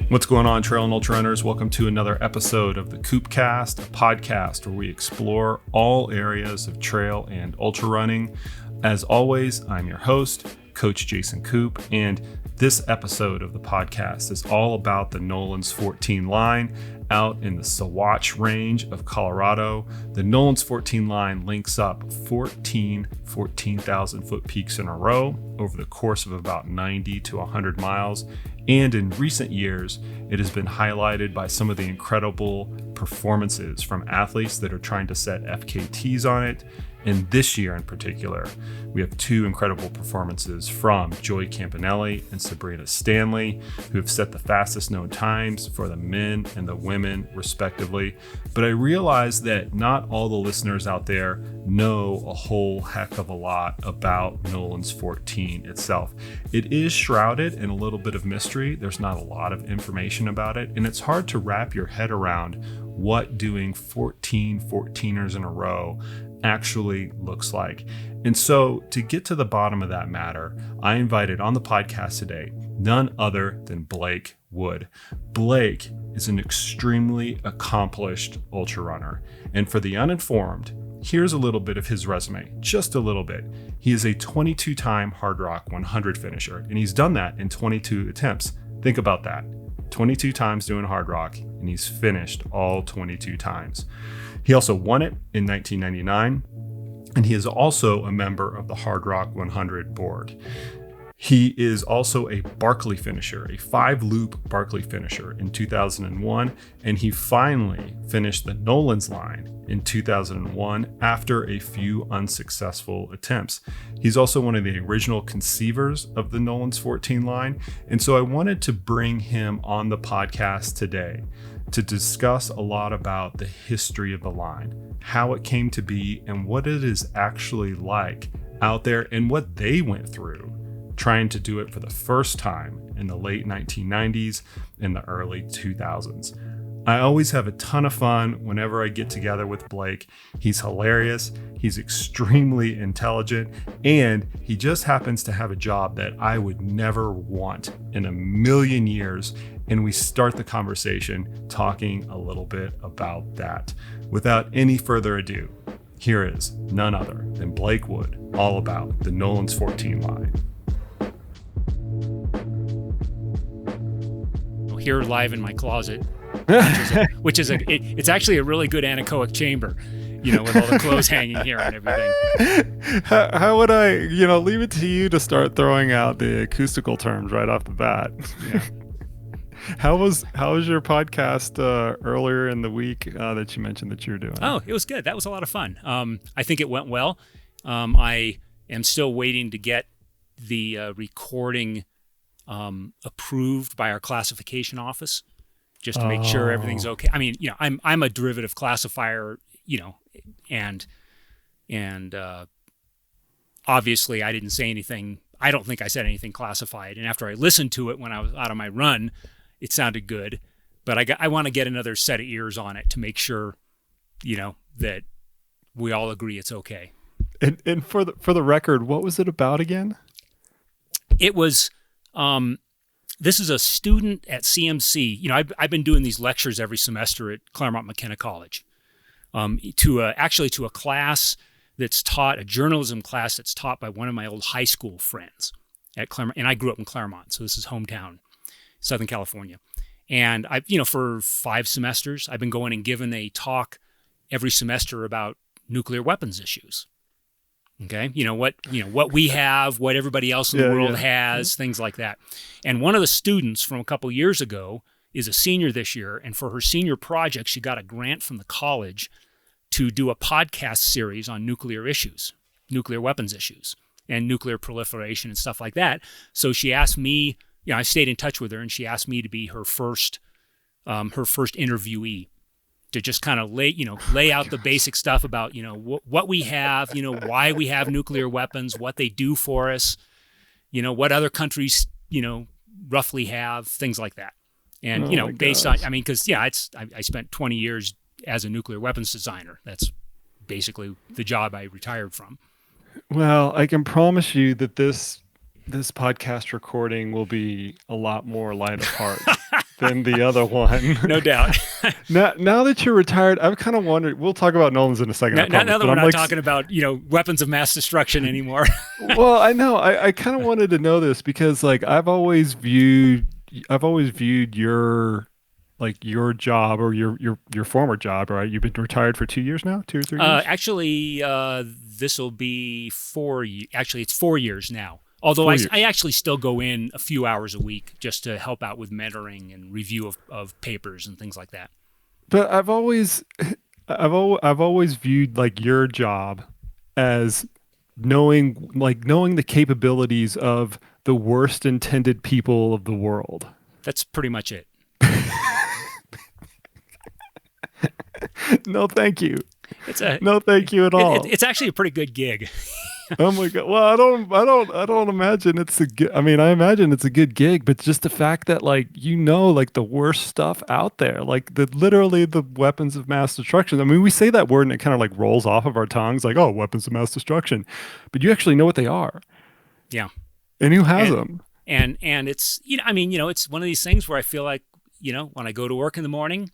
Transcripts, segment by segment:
What's going on, trail and ultra runners? Welcome to another episode of the KoopCast, a podcast where we explore all areas of trail and ultra running. As always, I'm your host, Coach Jason Koop, and this episode of the podcast is all about the Nolan's 14 line out in the Sawatch range of Colorado. The Nolan's 14 line links up 14,000 foot peaks in a row over the course of about 90 to 100 miles. And in recent years, it has been highlighted by some of the incredible performances from athletes that are trying to set FKTs on it. And this year in particular, we have two incredible performances from Joy Campanelli and Sabrina Stanley, who have set the fastest known times for the men and the women, respectively. But I realize that not all the listeners out there know a whole heck of a lot about Nolan's 14 itself. It is shrouded in a little bit of mystery. There's not a lot of information about it, and it's hard to wrap your head around what doing 14ers in a row actually looks like. And so to get to the bottom of that matter, I invited on the podcast today none other than Blake Wood. Blake is an extremely accomplished ultra runner. And for the uninformed, here's a little bit of his resume, just a little bit. He is a 22-time Hard Rock 100 finisher, and he's done that in 22 attempts. Think about that. 22 times doing Hard Rock, and he's finished all 22 times. He also won it in 1999, and he is also a member of the Hard Rock 100 board. He is also a Barkley finisher, a 5-loop Barkley finisher in 2001, and he finally finished the Nolan's line in 2001 after a few unsuccessful attempts. He's also one of the original conceivers of the Nolan's 14 line, and so I wanted to bring him on the podcast today to discuss a lot about the history of the line, how it came to be, and what it is actually like out there and what they went through trying to do it for the first time in the late 1990s and the early 2000s. I always have a ton of fun whenever I get together with Blake. He's hilarious, he's extremely intelligent, and he just happens to have a job that I would never want in a million years. And we start the conversation talking a little bit about that. Without any further ado, here is none other than Blake Wood, all about the Nolan's 14 line. Here live in my closet, it's actually a really good anechoic chamber, with all the clothes hanging here and everything. How would I, leave it to you to start throwing out the acoustical terms right off the bat? Yeah. How was your podcast earlier in the week that you mentioned that you were doing? Oh, it was good. That was a lot of fun. I think it went well. I am still waiting to get the recording approved by our classification office, just to make sure everything's okay. I mean, I'm a derivative classifier, and obviously I didn't say anything. I don't think I said anything classified. And after I listened to it when I was out on my run, it sounded good. But I want to get another set of ears on it to make sure, that we all agree it's okay. And for the record, what was it about again? It was. This is a student at CMC. I've been doing these lectures every semester at Claremont McKenna College, to a class that's taught, a journalism class that's taught by one of my old high school friends at Claremont. And I grew up in Claremont, so this is hometown, Southern California. And for 5 semesters, I've been going and giving a talk every semester about nuclear weapons issues. Okay, what we have, what everybody else in the world has, things like that. And one of the students from a couple years ago is a senior this year, and for her senior project, she got a grant from the college to do a podcast series on nuclear issues, nuclear weapons issues, and nuclear proliferation and stuff like that. So she asked me, I stayed in touch with her, and she asked me to be her first interviewee, to just kind of lay out the basic stuff about, what we have, why we have nuclear weapons, what they do for us, what other countries, roughly have, things like that. And, based on, because, I spent 20 years as a nuclear weapons designer. That's basically the job I retired from. Well, I can promise you that this podcast recording will be a lot more light of heart than the other one. No doubt. Now that you're retired, I've kind of wondered. We'll talk about Nolan's in a second. Now that we're I'm not talking about weapons of mass destruction anymore. Well, I know. I kind of wanted to know this because like I've always viewed your job or your former job, right? You've been retired for 2 years now, 2 or 3 years. Actually, this will be 4 years. Actually, it's 4 years now. Although I actually still go in a few hours a week just to help out with mentoring and review of papers and things like that. But I've always viewed like your job as knowing the capabilities of the worst intended people of the world. That's pretty much it. No, thank you. No, thank you at all. It's actually a pretty good gig. Oh my God. Well, I don't imagine it's a good, I mean, I imagine it's a good gig, but just the fact that like, like the worst stuff out there, like literally the weapons of mass destruction. I mean, we say that word and it kind of like rolls off of our tongues like, oh, weapons of mass destruction, but you actually know what they are. Yeah. And who has them? And it's, it's one of these things where I feel like, when I go to work in the morning,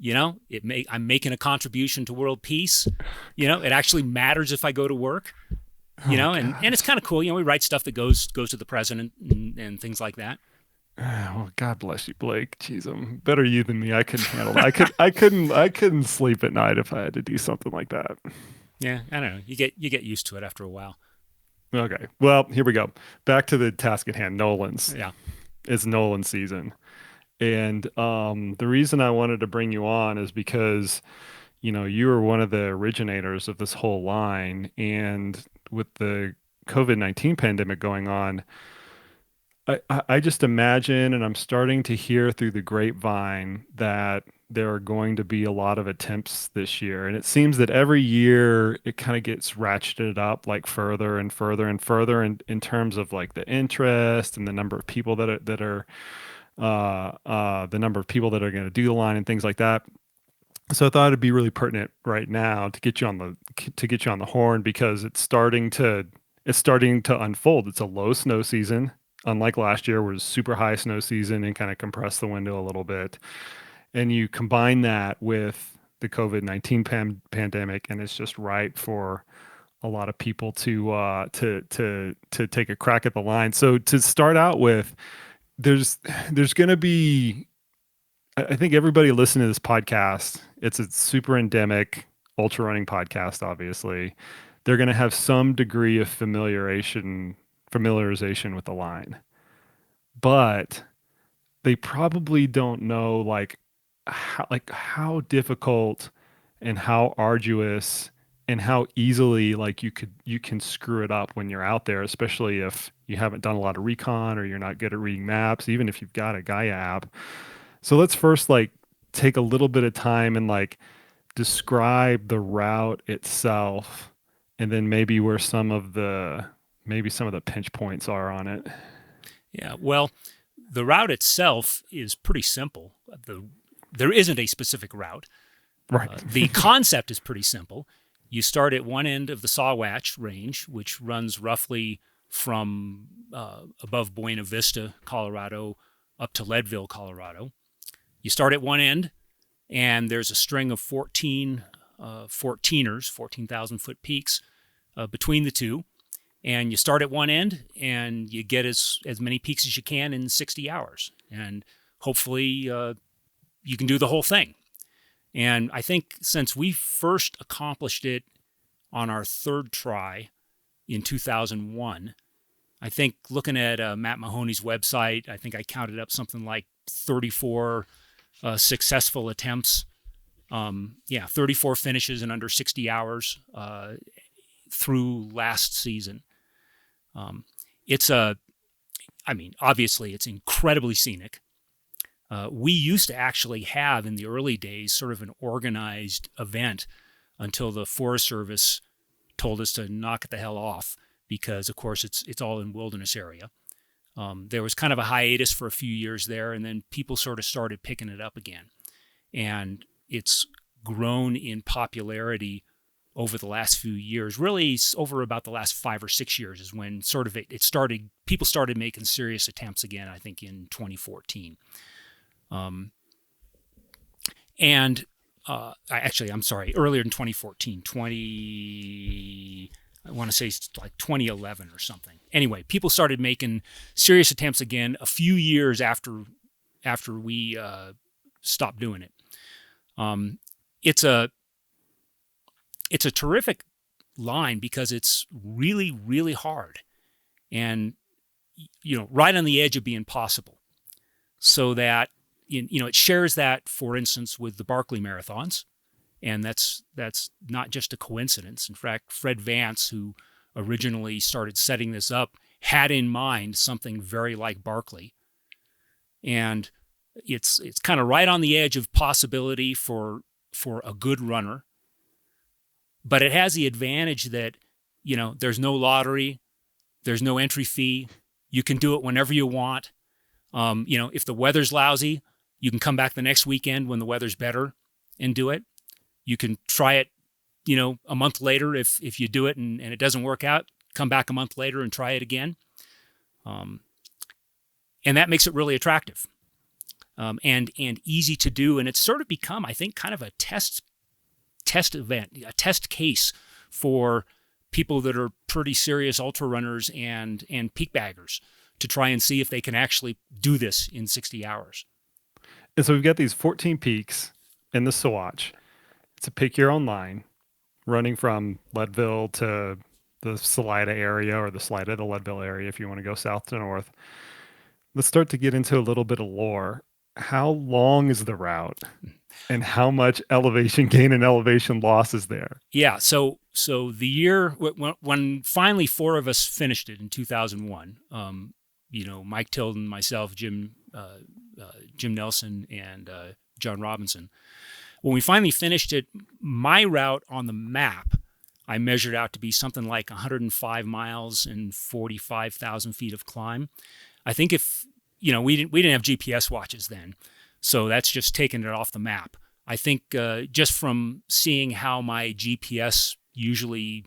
I'm making a contribution to world peace. It actually matters if I go to work. And it's kind of cool. We write stuff that goes to the president and things like that. Well, God bless you, Blake. Jeez, I'm better you than me. I couldn't handle that. I couldn't sleep at night if I had to do something like that. Yeah, I don't know. You get used to it after a while. Okay. Well, here we go. Back to the task at hand. Nolan's. Yeah. It's Nolan's season. And the reason I wanted to bring you on is because, you were one of the originators of this whole line. And with the COVID-19 pandemic going on, I just imagine, and I'm starting to hear through the grapevine that there are going to be a lot of attempts this year. And it seems that every year it kind of gets ratcheted up like further and further and further in terms of like the interest and the number of people that are the number of people that are going to do the line and things like that. So I thought it'd be really pertinent right now to get you on the horn because it's starting to unfold. It's a low snow season, unlike last year, where it was super high snow season and kind of compressed the window a little bit. And you combine that with the COVID-19 pandemic, and it's just right for a lot of people to take a crack at the line. So to start out with, there's going to be, I think everybody listening to this podcast, it's a super endemic ultra running podcast. Obviously, they're going to have some degree of familiarization with the line, but they probably don't know how difficult and how arduous and how easily you can screw it up when you're out there, especially if you haven't done a lot of recon or you're not good at reading maps, even if you've got a Gaia app. So let's first take a little bit of time and describe the route itself, and then maybe where some of the pinch points are on it. Yeah, well, the route itself is pretty simple. There isn't a specific route. Right. The concept is pretty simple. You start at one end of the Sawatch range, which runs roughly from above Buena Vista, Colorado, up to Leadville, Colorado. You start at one end, and there's a string of 14 14,000-foot peaks between the two. And you start at one end, and you get as many peaks as you can in 60 hours. And hopefully you can do the whole thing. And I think since we first accomplished it on our third try in 2001, I think looking at Matt Mahoney's website, I think I counted up something like 34 successful attempts. 34 finishes in under 60 hours through last season. Obviously it's incredibly scenic. We used to actually have in the early days sort of an organized event until the Forest Service told us to knock it the hell off because, of course, it's all in wilderness area. There was kind of a hiatus for a few years there, and then people sort of started picking it up again. And it's grown in popularity over the last few years. Really, over about the last 5 or 6 years is when sort of it started. People started making serious attempts again, I think, in 2014. And I'm sorry, earlier in 2014, I want to say it's like 2011 or something. Anyway, people started making serious attempts again a few years after we stopped doing it. It's a terrific line because it's really, really hard and, right on the edge of being possible. So that, it shares that, for instance, with the Barkley marathons. And that's not just a coincidence. In fact, Fred Vance, who originally started setting this up, had in mind something very like Barkley. And it's kind of right on the edge of possibility for a good runner. But it has the advantage that, there's no lottery, there's no entry fee. You can do it whenever you want. If the weather's lousy, you can come back the next weekend when the weather's better and do it. You can try it, a month later if you do it and it doesn't work out, come back a month later and try it again. And that makes it really attractive and easy to do. And it's sort of become, I think, kind of a test event, a test case for people that are pretty serious ultra runners and peak baggers to try and see if they can actually do this in 60 hours. And so we've got these 14 peaks in the Sawatch. It's a pick your own line running from Leadville to the Salida area or the Salida to Leadville area if you want to go south to north. Let's start to get into a little bit of lore. How long is the route and how much elevation gain and elevation loss is there? Yeah. So the year when finally four of us finished it in 2001, Mike Tilden, myself, Jim Nelson, and John Robinson. When we finally finished it, my route on the map, I measured out to be something like 105 miles and 45,000 feet of climb. I think we didn't have GPS watches then, so that's just taking it off the map. I think just from seeing how my GPS usually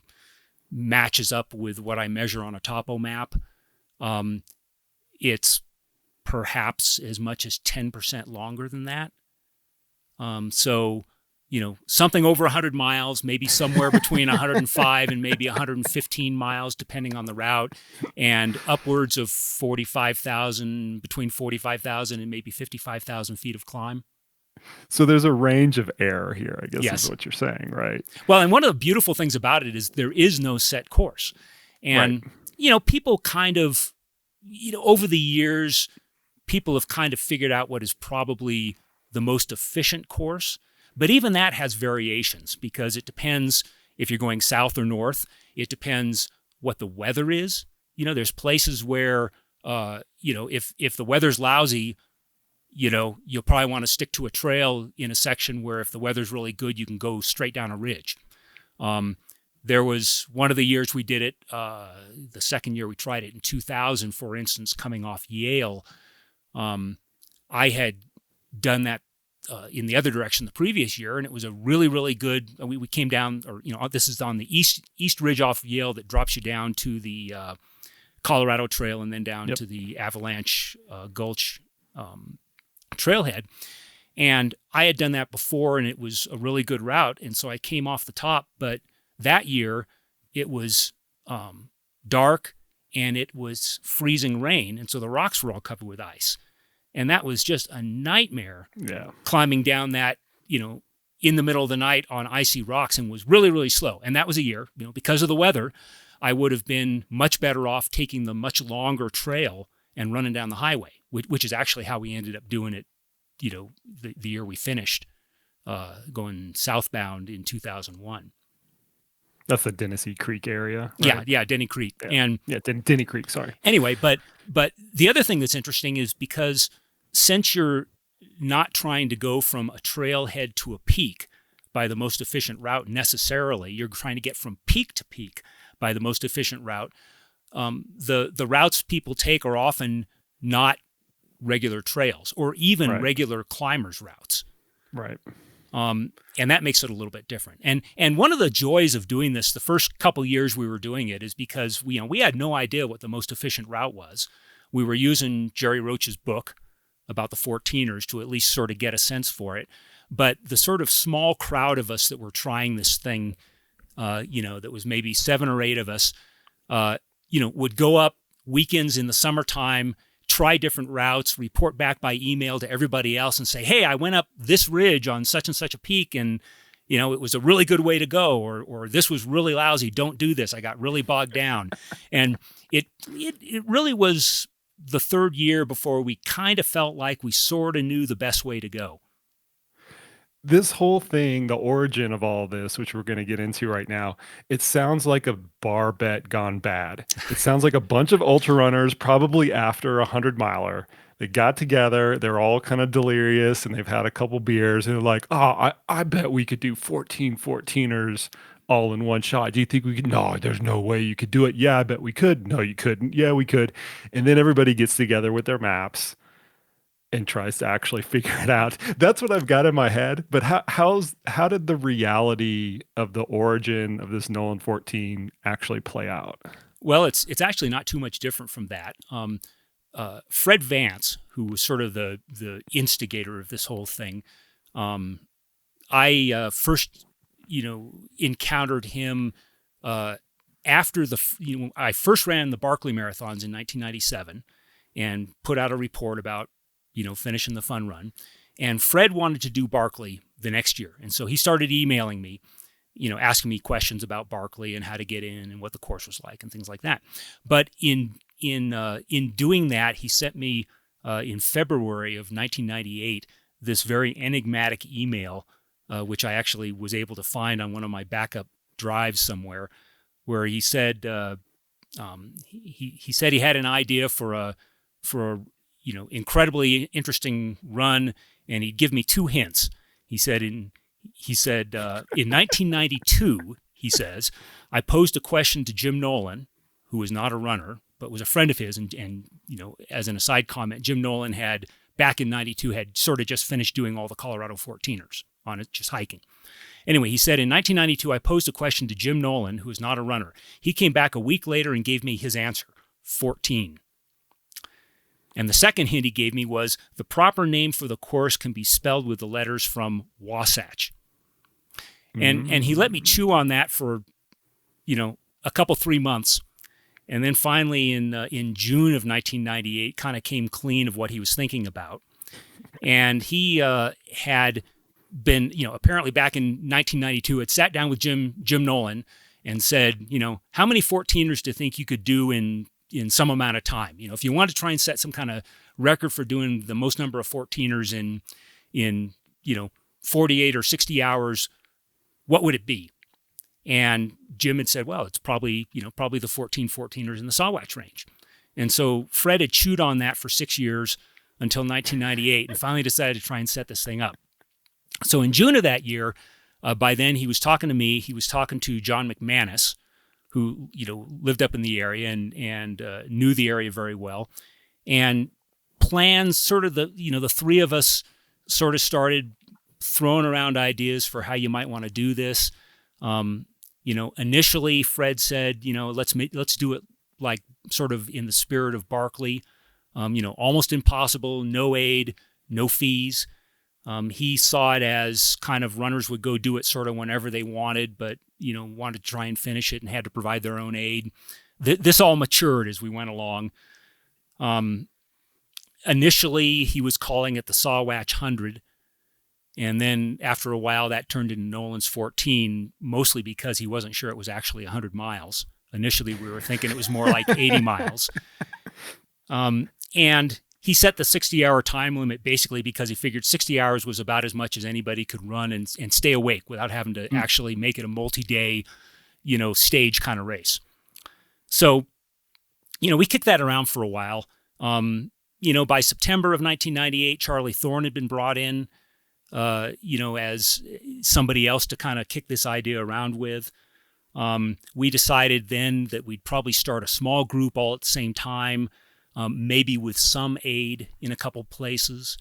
matches up with what I measure on a topo map, it's perhaps as much as 10% longer than that. Something over 100 miles, maybe somewhere between 105 and maybe 115 miles, depending on the route, and upwards of 45,000, between 45,000 and maybe 55,000 feet of climb. So there's a range of error here, I guess, yes. is what you're saying, right? Well, and one of the beautiful things about it is there is no set course. And, right. People kind of, over the years, people have kind of figured out what is probably the most efficient course. But even that has variations because it depends if you're going south or north. It depends what the weather is. There's places where, if the weather's lousy, you'll probably want to stick to a trail in a section where if the weather's really good, you can go straight down a ridge. There was one of the years we did it, the second year we tried it in 2000, for instance, coming off Yale. I had done that in the other direction the previous year, and it was a really, really good. We came down, this is on the east ridge off Yale that drops you down to the Colorado Trail and then down to the Avalanche Gulch trailhead. And I had done that before, and it was a really good route, and so I came off the top. But that year, it was dark, and it was freezing rain, and so the rocks were all covered with ice. And that was just a nightmare climbing down that, in the middle of the night on icy rocks, and was really, really slow. And that was a year, because of the weather, I would have been much better off taking the much longer trail and running down the highway, which is actually how we ended up doing it, the year we finished going southbound in 2001. That's the Dennisy Creek area, right? Yeah, Denny Creek. Yeah. Denny Creek, sorry. Anyway, but the other thing that's interesting is because since you're not trying to go from a trailhead to a peak by the most efficient route necessarily, you're trying to get from peak to peak by the most efficient route. The routes people take are often not regular trails or even regular climbers' routes. Right. And that makes it a little bit different. And one of the joys of doing this, the first couple years we were doing it, is because we had no idea what the most efficient route was. We were using Jerry Roach's book, about the 14ers to at least sort of get a sense for it. But the sort of small crowd of us that were trying this thing, that was maybe 7 or 8 of us, would go up weekends in the summertime, try different routes, report back by email to everybody else and say, hey, I went up this ridge on such and such a peak and, it was a really good way to go, or this was really lousy. Don't do this. I got really bogged down. And it really was the 3rd year before we kind of felt like we sort of knew the best way to go. This whole thing, the origin of all this, which we're going to get into right now, it sounds like a bar bet gone bad. It sounds like a bunch of ultra runners, probably after a 100-miler, they got together, they're all kind of delirious, and they've had a couple beers, and they're like, oh, I bet we could do 14 14ers all in one shot. Do you think we could? No, there's no way you could do it. Yeah, I bet we could. No, you couldn't. Yeah, we could. And then everybody gets together with their maps and tries to actually figure it out. That's what I've got in my head. But how did the reality of the origin of this Nolan 14 actually play out? Well, it's actually not too much different from that. Fred Vance, who was sort of the instigator of this whole thing, I first encountered him after I first ran the Barkley marathons in 1997 and put out a report about finishing the fun run. And Fred wanted to do Barkley the next year. And so he started emailing me, asking me questions about Barkley and how to get in and what the course was like and things like that. But in doing that, he sent me in February of 1998 this very enigmatic email, which I actually was able to find on one of my backup drives somewhere, where he said he said he had an idea for a incredibly interesting run, and he'd give me 2 hints. He said in 1992, he says, I posed a question to Jim Nolan, who was not a runner but was a friend of his, and as an aside comment, Jim Nolan had back in 92 had sort of just finished doing all the Colorado 14ers on it, just hiking. Anyway, he said in 1992, I posed a question to Jim Nolan, who is not a runner. He came back a week later and gave me his answer, 14. And the second hint he gave me was the proper name for the course can be spelled with the letters from Wasatch. And he let me chew on that for, a couple, 3 months. And then finally in June of 1998, kind of came clean of what he was thinking about. And he had been, apparently back in 1992, had sat down with Jim Nolan and said, how many 14ers do you think you could do in some amount of time? If you want to try and set some kind of record for doing the most number of 14ers in 48 or 60 hours, what would it be? And Jim had said, well, it's probably the 14ers in the Sawatch range. And so Fred had chewed on that for 6 years until 1998 and finally decided to try and set this thing up. So in June of that year, by then he was talking to me, he was talking to John McManus, who, lived up in the area and knew the area very well. And plans, sort of the 3 of us sort of started throwing around ideas for how you might want to do this. Initially Fred said, let's do it like sort of in the spirit of Barkley, almost impossible, no aid, no fees. He saw it as kind of runners would go do it sort of whenever they wanted, but, wanted to try and finish it and had to provide their own aid. This all matured as we went along. Initially, he was calling it the Sawatch 100. And then after a while, that turned into Nolan's 14, mostly because he wasn't sure it was actually 100 miles. Initially, we were thinking it was more like 80 miles. And he set the 60-hour time limit basically because he figured 60 hours was about as much as anybody could run and stay awake without having to actually make it a multi-day, stage kind of race. So, we kicked that around for a while. By September of 1998, Charlie Thorne had been brought in, as somebody else to kind of kick this idea around with. We decided then that we'd probably start a small group all at the same time, maybe with some aid in a couple places.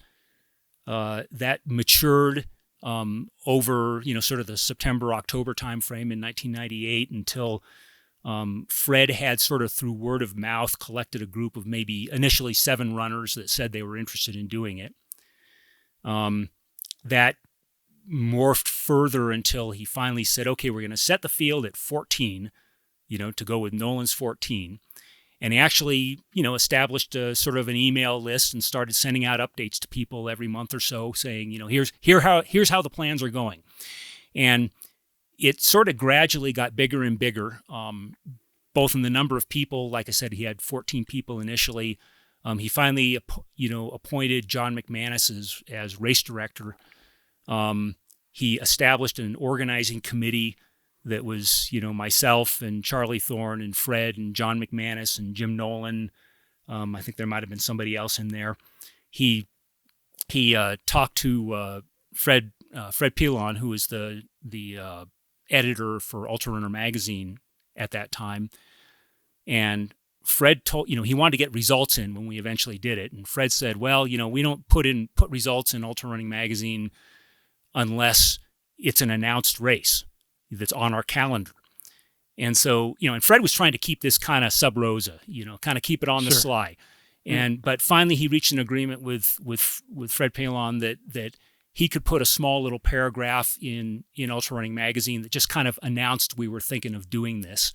That matured over, sort of the September, October timeframe in 1998 until Fred had sort of through word of mouth collected a group of maybe initially 7 runners that said they were interested in doing it. That morphed further until he finally said, okay, we're going to set the field at 14, to go with Nolan's 14. And he actually, established a sort of an email list and started sending out updates to people every month or so saying, here's how the plans are going. And it sort of gradually got bigger and bigger, both in the number of people. Like I said, he had 14 people initially. He finally, appointed John McManus as race director. He established an organizing committee that was, myself and Charlie Thorne and Fred and John McManus and Jim Nolan. I think there might have been somebody else in there. He talked to Fred Pilon, who was the editor for Ultra Runner magazine at that time, and Fred told he wanted to get results in when we eventually did it, and Fred said, well, we don't put results in Ultra Running magazine unless it's an announced race that's on our calendar. And so, and Fred was trying to keep this kind of sub rosa, kind of keep it on the sly. But finally he reached an agreement with Fred Pilon that he could put a small little paragraph in Ultra Running magazine that just kind of announced we were thinking of doing this,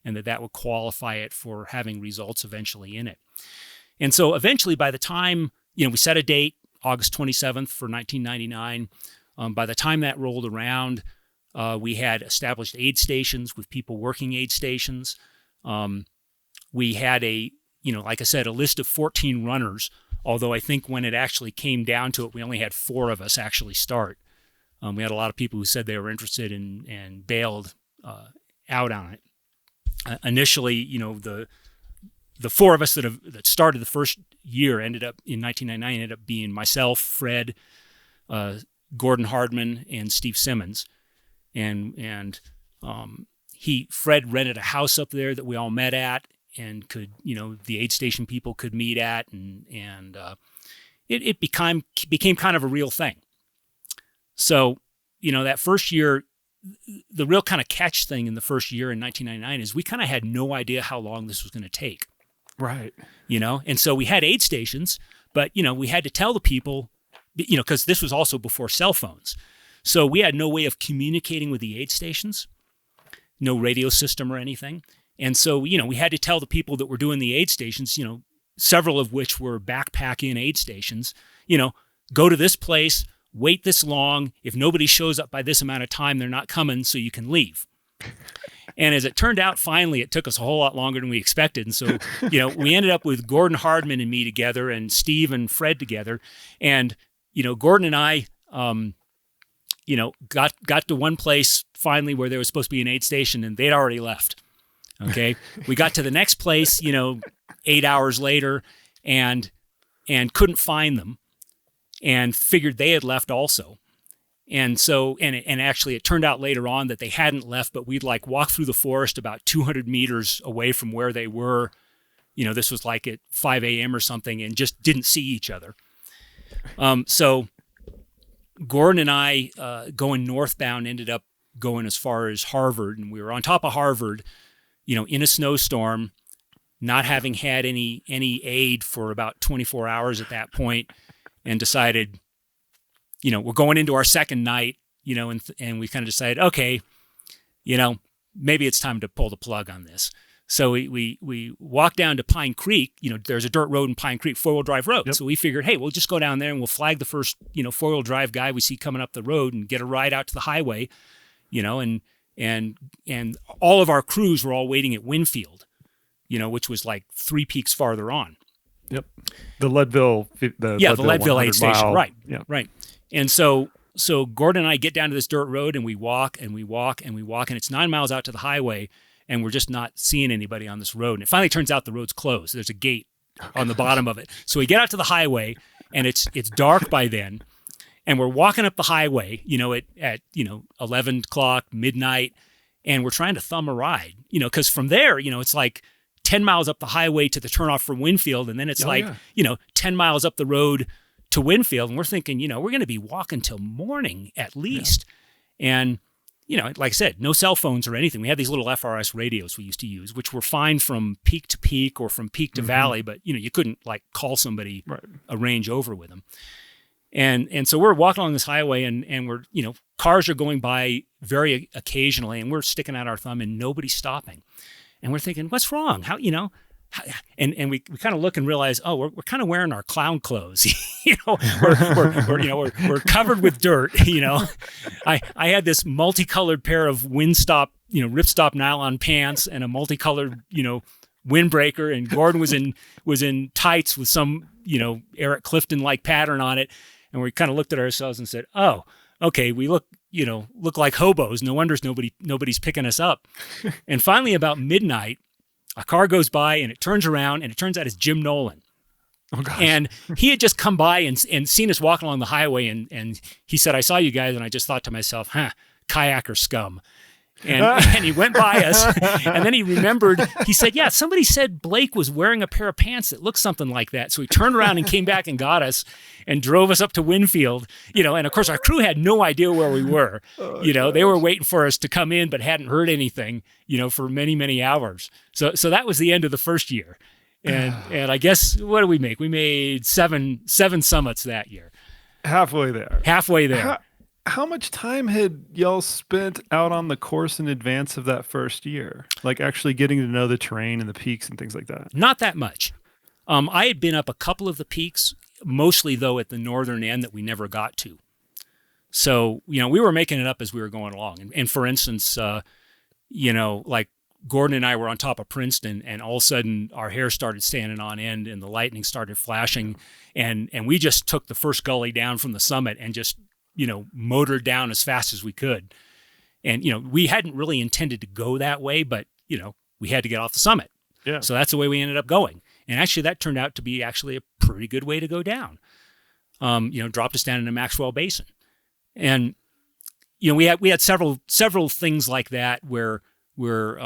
and that would qualify it for having results eventually in it. And so eventually, by the time, we set a date, August 27th for 1999, by the time that rolled around, we had established aid stations with people working aid stations. We had like I said, a list of 14 runners, although I think when it actually came down to it, we only had 4 of us actually start. We had a lot of people who said they were interested and bailed out on it. Initially, the 4 of us that started the first year ended up being myself, Fred, Gordon Hardman, and Steve Simmons. And Fred rented a house up there that we all met at and could, the aid station people could meet at, and it became kind of a real thing. So, that first year, the real kind of catch thing in the first year in 1999 is we kind of had no idea how long this was going to take. Right. And so we had aid stations, but, we had to tell the people, because this was also before cell phones. So we had no way of communicating with the aid stations, no radio system or anything. And so, we had to tell the people that were doing the aid stations, several of which were backpack-in aid stations, go to this place, wait this long. If nobody shows up by this amount of time, they're not coming, so you can leave. And as it turned out, finally, it took us a whole lot longer than we expected. And so, we ended up with Gordon Hardman and me together and Steve and Fred together. And, Gordon and I, got to one place finally where there was supposed to be an aid station, and they'd already left. Okay. We got to the next place, 8 hours later, and couldn't find them, and figured they had left also. And so, and actually it turned out later on that they hadn't left, but we'd walk through the forest about 200 meters away from where they were. This was at 5 a.m. or something, and just didn't see each other. So Gordon and I, going northbound, ended up going as far as Harvard, and we were on top of Harvard, in a snowstorm, not having had any aid for about 24 hours at that point, and decided, we're going into our second night, and we kind of decided, okay, maybe it's time to pull the plug on this. So we walked down to Pine Creek. There's a dirt road in Pine Creek, 4-wheel drive road. Yep. So we figured, hey, we'll just go down there and we'll flag the first, 4-wheel drive guy we see coming up the road and get a ride out to the highway, and all of our crews were all waiting at Winfield, which was 3 peaks farther on. Yep. The Leadville aid station. Right. Yeah. Right. And so Gordon and I get down to this dirt road, and we walk and we walk and we walk, and it's 9 miles out to the highway, and we're just not seeing anybody on this road. And it finally turns out the road's closed. There's a gate on the bottom of it. So we get out to the highway, and it's dark by then, and we're walking up the highway, at 11 o'clock, midnight, and we're trying to thumb a ride, because from there, it's 10 miles up the highway to the turnoff from Winfield, and then it's 10 miles up the road to Winfield, and we're thinking, we're going to be walking till morning at least. Yeah. And, like I said, no cell phones or anything. We had these little FRS radios we used to use, which were fine from peak to peak or from peak to valley, but you couldn't like call somebody a range over with them. And so we're walking along this highway and we're, cars are going by very occasionally and we're sticking out our thumb and nobody's stopping. And we're thinking, what's wrong? How, and we kind of look and realize, oh, we're kind of wearing our clown clothes. We're covered with dirt. I had this multicolored pair of ripstop nylon pants and a multicolored, windbreaker, and Gordon was in tights with some, Eric Clifton like pattern on it. And we kind of looked at ourselves and said, oh, okay, we look like hobos. No wonder nobody's picking us up. And finally, about midnight, a car goes by and it turns around and it turns out it's Jim Nolan. Oh, gosh. And he had just come by and seen us walking along the highway. And he said, I saw you guys. And I just thought to myself, kayaker scum. And he went by us and then he remembered, he said, yeah, somebody said Blake was wearing a pair of pants that looked something like that. So he turned around and came back and got us and drove us up to Winfield, and of course our crew had no idea where we were. They were waiting for us to come in, but hadn't heard anything, for many, many hours. So that was the end of the first year. And I guess, what did we make? We made seven summits that year. Halfway there. How much time had y'all spent out on the course in advance of that first year? Like actually getting to know the terrain and the peaks and things like that? Not that much. I had been up a couple of the peaks, mostly though at the northern end that we never got to. So, we were making it up as we were going along. And for instance, like Gordon and I were on top of Princeton and all of a sudden our hair started standing on end and the lightning started flashing. And we just took the first gully down from the summit and just motored down as fast as we could. And, we hadn't really intended to go that way, but, we had to get off the summit. Yeah. So that's the way we ended up going. And actually that turned out to be actually a pretty good way to go down. Dropped us down in the Maxwell Basin. And, we had several things like that where we're,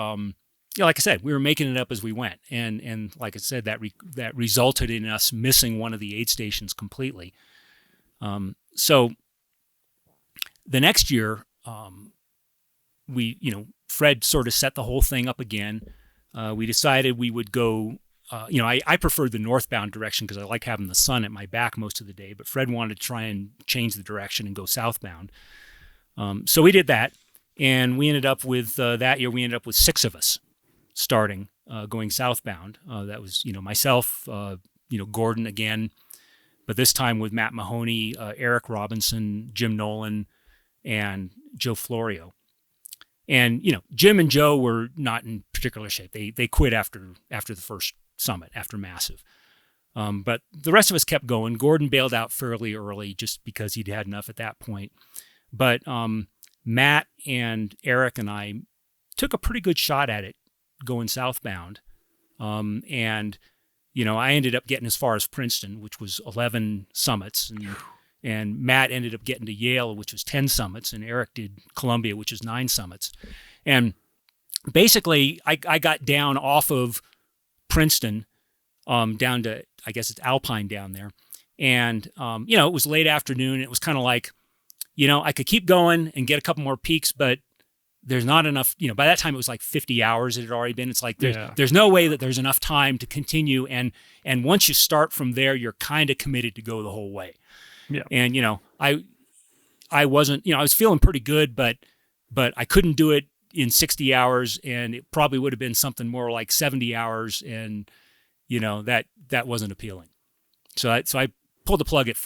like I said, we were making it up as we went. And like I said, that resulted in us missing one of the aid stations completely. So the next year, Fred sort of set the whole thing up again. We decided we would go, I preferred the northbound direction because I like having the sun at my back most of the day, but Fred wanted to try and change the direction and go southbound. So we did that, and we ended up with, that year, we ended up with 6 of us starting, going southbound. That was, myself, Gordon again, but this time with Matt Mahoney, Eric Robinson, Jim Nolan, and Joe Florio. And, Jim and Joe were not in particular shape. They quit after the first summit, after Massive. But the rest of us kept going. Gordon bailed out fairly early just because he'd had enough at that point. But Matt and Eric and I took a pretty good shot at it going southbound. And, I ended up getting as far as Princeton, which was 11 summits. And Matt ended up getting to Yale, which was 10 summits, and Eric did Columbia, which is 9 summits. And basically, I got down off of Princeton down to, I guess it's Alpine down there. And, it was late afternoon. It was kind of like, I could keep going and get a couple more peaks, but there's not enough, by that time it was like 50 hours it had already been. It's like, there's no way that there's enough time to continue. And once you start from there, you're kind of committed to go the whole way. Yeah. And, I wasn't, I was feeling pretty good, but I couldn't do it in 60 hours and it probably would have been something more like 70 hours. And, that wasn't appealing. So I pulled the plug at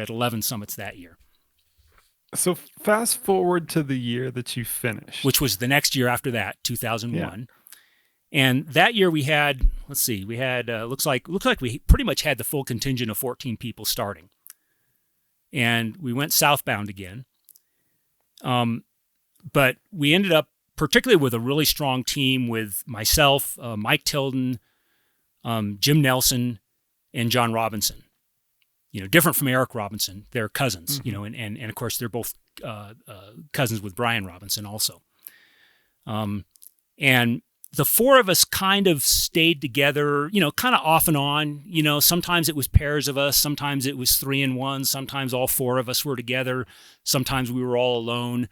11 summits that year. So fast forward to the year that you finished, which was the next year after that, 2001. Yeah. And that year we had, looks like we pretty much had the full contingent of 14 people starting. And we went southbound again. But we ended up particularly with a really strong team with myself, Mike Tilden, Jim Nelson, and John Robinson. Different from Eric Robinson. They're cousins, mm-hmm. and of course they're both cousins with Brian Robinson also. And the 4 of us kind of stayed together, kind of off and on. Sometimes it was pairs of us, sometimes it was 3 and 1, sometimes all 4 of us were together, sometimes we were all alone.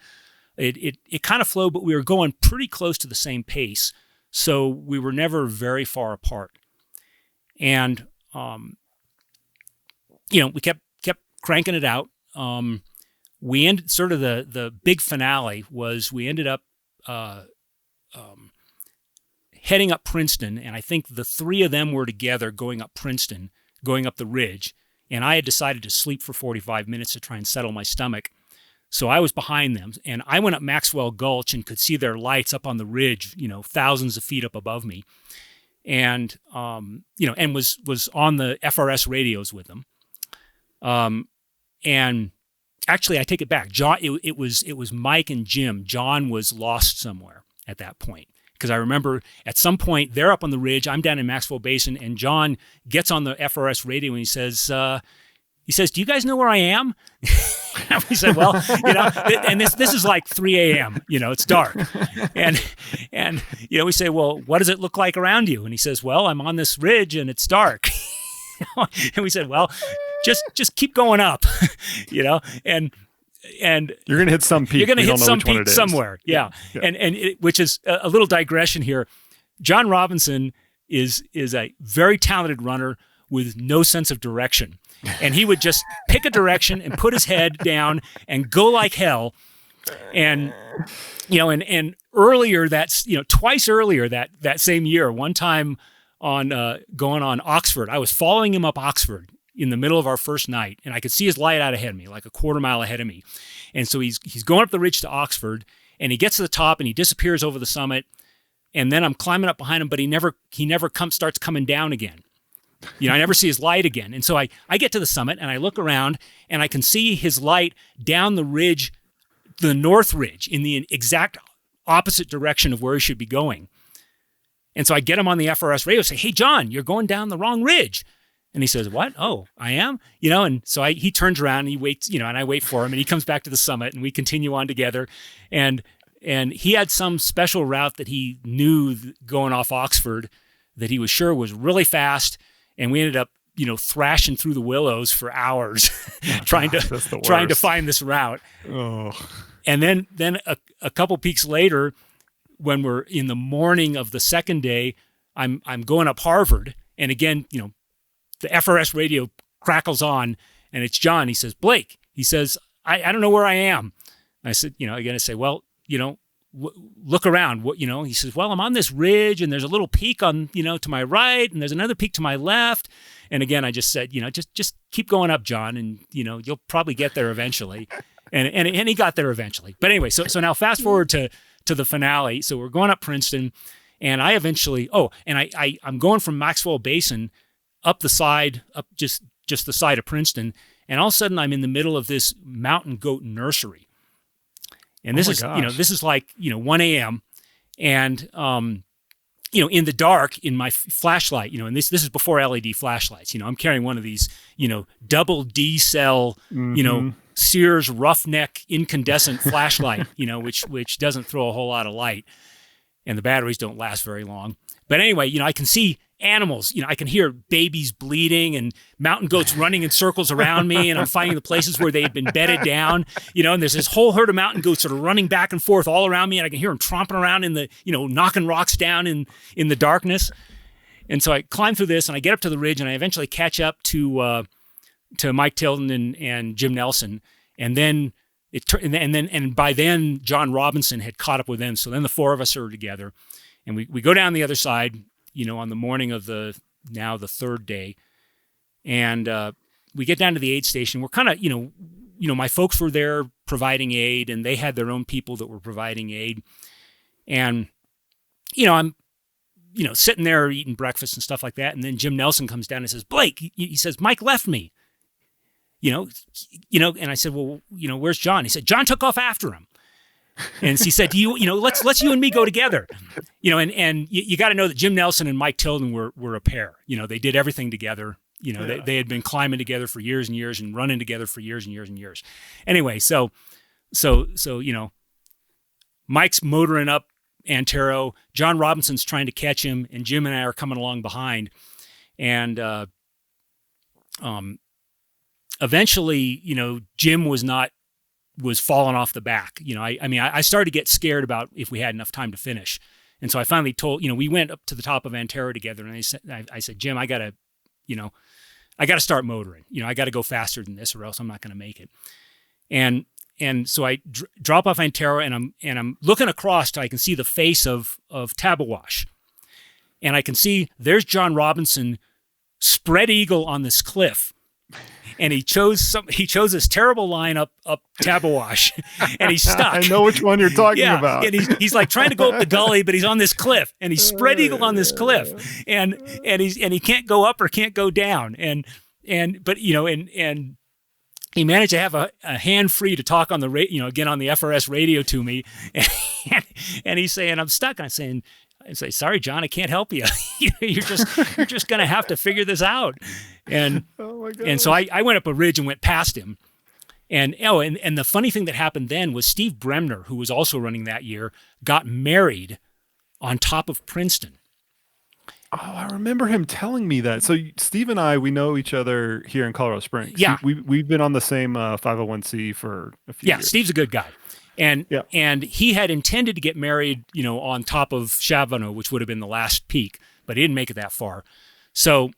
it kind of flowed, but we were going pretty close to the same pace. So we were never very far apart. And, we kept cranking it out. We ended sort of the big finale was we ended up heading up Princeton, and I think the three of them were together going up Princeton, going up the ridge, and I had decided to sleep for 45 minutes to try and settle my stomach. So I was behind them, and I went up Maxwell Gulch and could see their lights up on the ridge, thousands of feet up above me, and and was on the FRS radios with them. And actually, I take it back. John, it was Mike and Jim. John was lost somewhere at that point, because I remember at some point they're up on the ridge. I'm down in Maxwell Basin, and John gets on the FRS radio and he says, "Do you guys know where I am?" We said, "Well, and this is like 3 a.m. It's dark, and we say, "Well, what does it look like around you?" And he says, "Well, I'm on this ridge and it's dark." And we said, "Well, just keep going up," and you're going to hit some peak. You're going to hit some peak somewhere. Yeah. And which is a little digression here. John Robinson is a very talented runner with no sense of direction. And he would just pick a direction and put his head down and go like hell. And, and earlier twice earlier that same year, one time on going on Oxford, I was following him up Oxford in the middle of our first night, and I could see his light out ahead of me, like a quarter mile ahead of me. And so he's going up the ridge to Oxford, and he gets to the top and he disappears over the summit. And then I'm climbing up behind him, but he never starts coming down again. I never see his light again. And so I get to the summit and I look around and I can see his light down the ridge, the north ridge, in the exact opposite direction of where he should be going. And so I get him on the FRS radio and say, "Hey, John, you're going down the wrong ridge." And he says, "What? Oh, I am?" And so he turns around and he waits, and I wait for him, and he comes back to the summit and we continue on together. And he had some special route that he knew going off Oxford that he was sure was really fast. And we ended up, thrashing through the willows for hours trying to find this route. Oh. And then a couple peaks later, when we're in the morning of the second day, I'm going up Harvard. And again, the FRS radio crackles on, and it's John. He says, "Blake," he says, I don't know where I am. And I said, again, I say, "Well, look around." He says, "Well, I'm on this ridge, and there's a little peak on, to my right, and there's another peak to my left." And again, I just said, just keep going up, John, and, you'll probably get there eventually. And he got there eventually. But anyway, so now fast forward to the finale. So we're going up Princeton, and I eventually, I'm going from Maxwell Basin up the side, up just the side of Princeton, and all of a sudden I'm in the middle of this mountain goat nursery. And this is like 1 a.m. and in the dark in my flashlight, and this is before LED flashlights. I'm carrying one of these double D cell Sears roughneck incandescent flashlight, which doesn't throw a whole lot of light, and the batteries don't last very long. But anyway, I can see animals, I can hear babies bleeding and mountain goats running in circles around me, and I'm finding the places where they had been bedded down, and there's this whole herd of mountain goats that are running back and forth all around me, and I can hear them tromping around in the, knocking rocks down in the darkness. And so I climb through this, and I get up to the ridge, and I eventually catch up to Mike Tilden and Jim Nelson, and then and by then John Robinson had caught up with them. So then the four of us are together, and we go down the other side, on the morning of the third day. And we get down to the aid station. We're kind of, my folks were there providing aid, and they had their own people that were providing aid. And, I'm, sitting there eating breakfast and stuff like that. And then Jim Nelson comes down and says, "Blake," he says, "Mike left me." And I said, "Well, where's John?" He said, "John took off after him." And he said, let's you and me go together, and you got to know that Jim Nelson and Mike Tilden were a pair. They did everything together. They had been climbing together for years and years and running together for years and years and years. Anyway, so Mike's motoring up Antero, John Robinson's trying to catch him, and Jim and I are coming along behind. And eventually, Jim was not was falling off the back. I started to get scared about if we had enough time to finish. And so I finally told, we went up to the top of Antero together, and I said, Jim, I got to start motoring. I got to go faster than this or else I'm not going to make it. And so I drop off Antero, and I'm looking across till I can see the face of Tabawash. And I can see there's John Robinson spread eagle on this cliff. And he chose this terrible line up Tabawash, and he's stuck. I know which one you're talking about. And he's like trying to go up the gully, but he's on this cliff, and he's spread eagle on this cliff, and he can't go up or can't go down, and he managed to have a hand free to talk on the again on the FRS radio to me, and he's saying, I'm stuck. I say, sorry, John, I can't help you. You're just going to have to figure this out. And oh my God. And so I went up a ridge and went past him. And the funny thing that happened then was Steve Bremner, who was also running that year, got married on top of Princeton. Oh, I remember him telling me that. So Steve and I, we know each other here in Colorado Springs. Yeah. We've been on the same 501c for a few years. Yeah, Steve's a good guy. And he had intended to get married, on top of Chavano, which would have been the last peak, but he didn't make it that far. So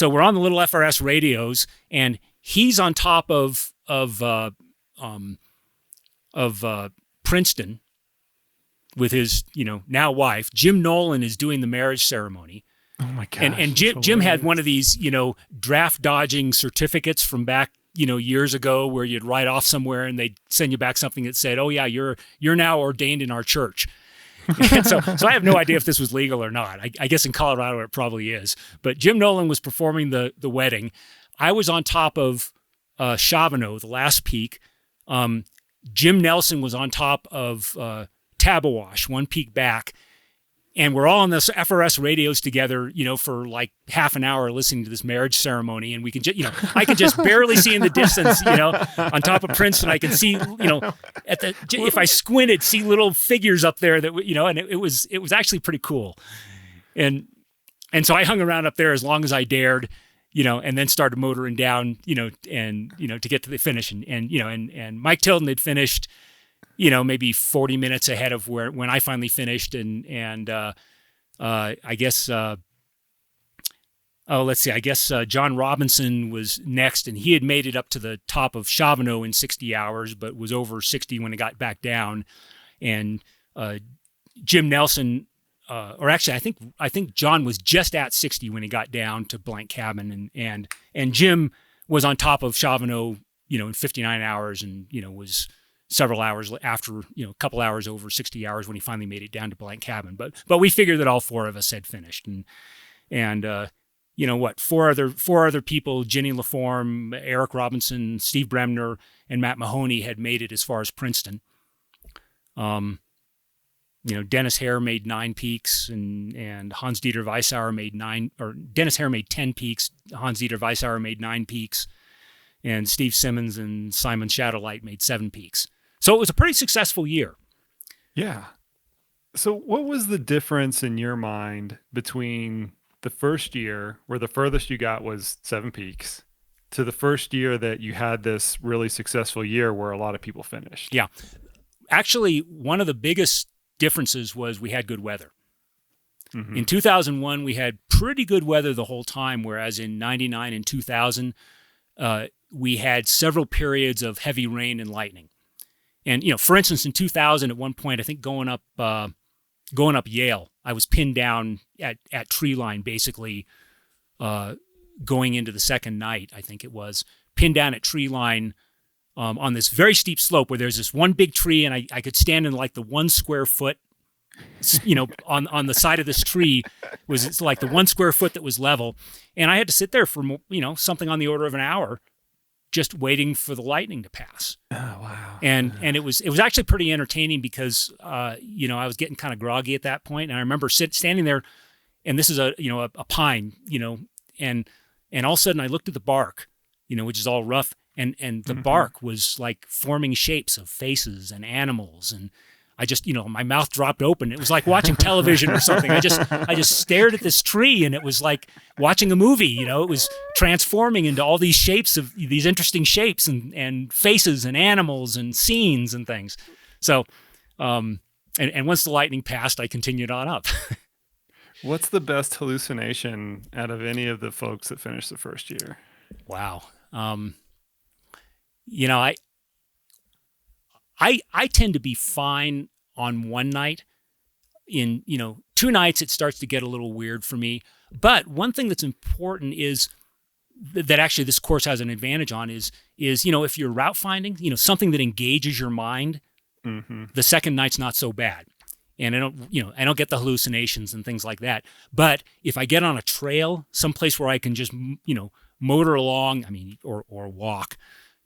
we're on the little FRS radios, and he's on top of Princeton with his, now wife. Jim Nolan is doing the marriage ceremony. Oh my gosh. And Jim had one of these, draft dodging certificates from back, years ago, where you'd write off somewhere and they'd send you back something that said, "Oh yeah, you're now ordained in our church." And so I have no idea if this was legal or not. I guess in Colorado it probably is. But Jim Nolan was performing the wedding. I was on top of Chavano, the last peak. Jim Nelson was on top of Tabawash, one peak back. And we're all on this FRS radios together, for like half an hour listening to this marriage ceremony. And we can just, I could just barely see in the distance, on top of Princeton. I can see, if I squinted, see little figures up there that, and it was actually pretty cool. And so I hung around up there as long as I dared, and then started motoring down, to get to the finish. And Mike Tilden had finished, maybe 40 minutes ahead of when I finally finished. And I guess, John Robinson was next, and he had made it up to the top of Chavano in 60 hours, but was over 60 when it got back down. And Jim Nelson, or actually, I think John was just at 60 when he got down to Blank Cabin, and Jim was on top of Chavano, in 59 hours, and was several hours after, a couple hours over 60 hours when he finally made it down to Blank Cabin. But we figured that all four of us had finished, and four other people, Ginny LaForme, Eric Robinson, Steve Bremner, and Matt Mahoney had made it as far as Princeton. Dennis Hare made 9 peaks, and Hans-Dieter Weissauer made Dennis Hare made 10 peaks, Hans-Dieter Weissauer made 9 peaks, and Steve Simmons and Simon Shadowlight made 7 peaks. So it was a pretty successful year. Yeah. So what was the difference in your mind between the first year, where the furthest you got was 7 peaks, to the first year that you had this really successful year where a lot of people finished? Yeah. Actually, one of the biggest differences was we had good weather. Mm-hmm. In 2001, we had pretty good weather the whole time, whereas in 99 and 2000, we had several periods of heavy rain and lightning. And, for instance, in 2000, at one point, I think going up Yale, I was pinned down at tree line, basically going into the second night, I think it was, pinned down at tree line on this very steep slope where there's this one big tree, and I could stand in like the 1 square foot, on the side of this tree it's like the 1 square foot that was level. And I had to sit there for, something on the order of an hour just waiting for the lightning to pass. Oh, wow. And it was actually pretty entertaining because, I was getting kind of groggy at that point. And I remember standing there, and this is a pine, and all of a sudden I looked at the bark, which is all rough. And the bark was like forming shapes of faces and animals. And I just, my mouth dropped open. It was like watching television or something. I just stared at this tree, and it was like watching a movie. It was transforming into all these shapes of these interesting shapes and faces and animals and scenes and things. So, and once the lightning passed, I continued on up. What's the best hallucination out of any of the folks that finished the first year? Wow. I tend to be fine on one night. In, 2 nights, it starts to get a little weird for me. But one thing that's important is that actually this course has an advantage on is if you're route finding, something that engages your mind, the second night's not so bad. And I don't get the hallucinations and things like that. But if I get on a trail, someplace where I can just, motor along, or walk,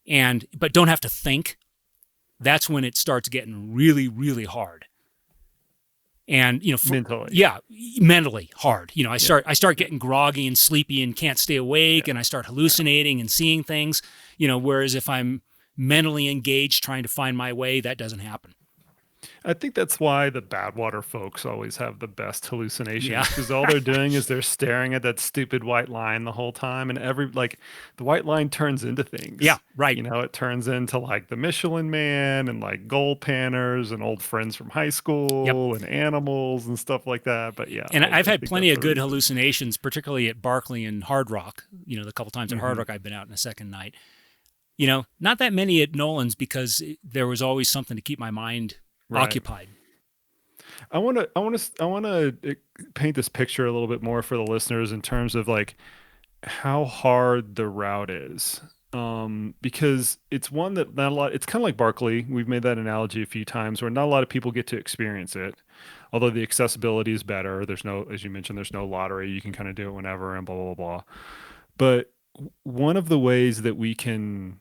but don't have to think, that's when it starts getting really, really hard. And, mentally hard. I start getting groggy and sleepy and can't stay awake, and I start hallucinating and seeing things, whereas if I'm mentally engaged trying to find my way, that doesn't happen. I think that's why the Badwater folks always have the best hallucinations, because all they're doing is they're staring at that stupid white line the whole time, and the white line turns into things. Yeah, right. It turns into like the Michelin Man and like goal panners and old friends from high school and animals and stuff like that. But and I've had plenty of good hallucinations, particularly at Barkley and Hard Rock. The couple times at Hard Rock I've been out in a second night. Not that many at Nolan's, because there was always something to keep my mind occupied. I want to paint this picture a little bit more for the listeners in terms of like how hard the route is, because it's one that not a lot. It's kind of like Barkley. We've made that analogy a few times, where not a lot of people get to experience it. Although the accessibility is better, there's no, as you mentioned, there's no lottery. You can kind of do it whenever and blah blah blah. But one of the ways that we can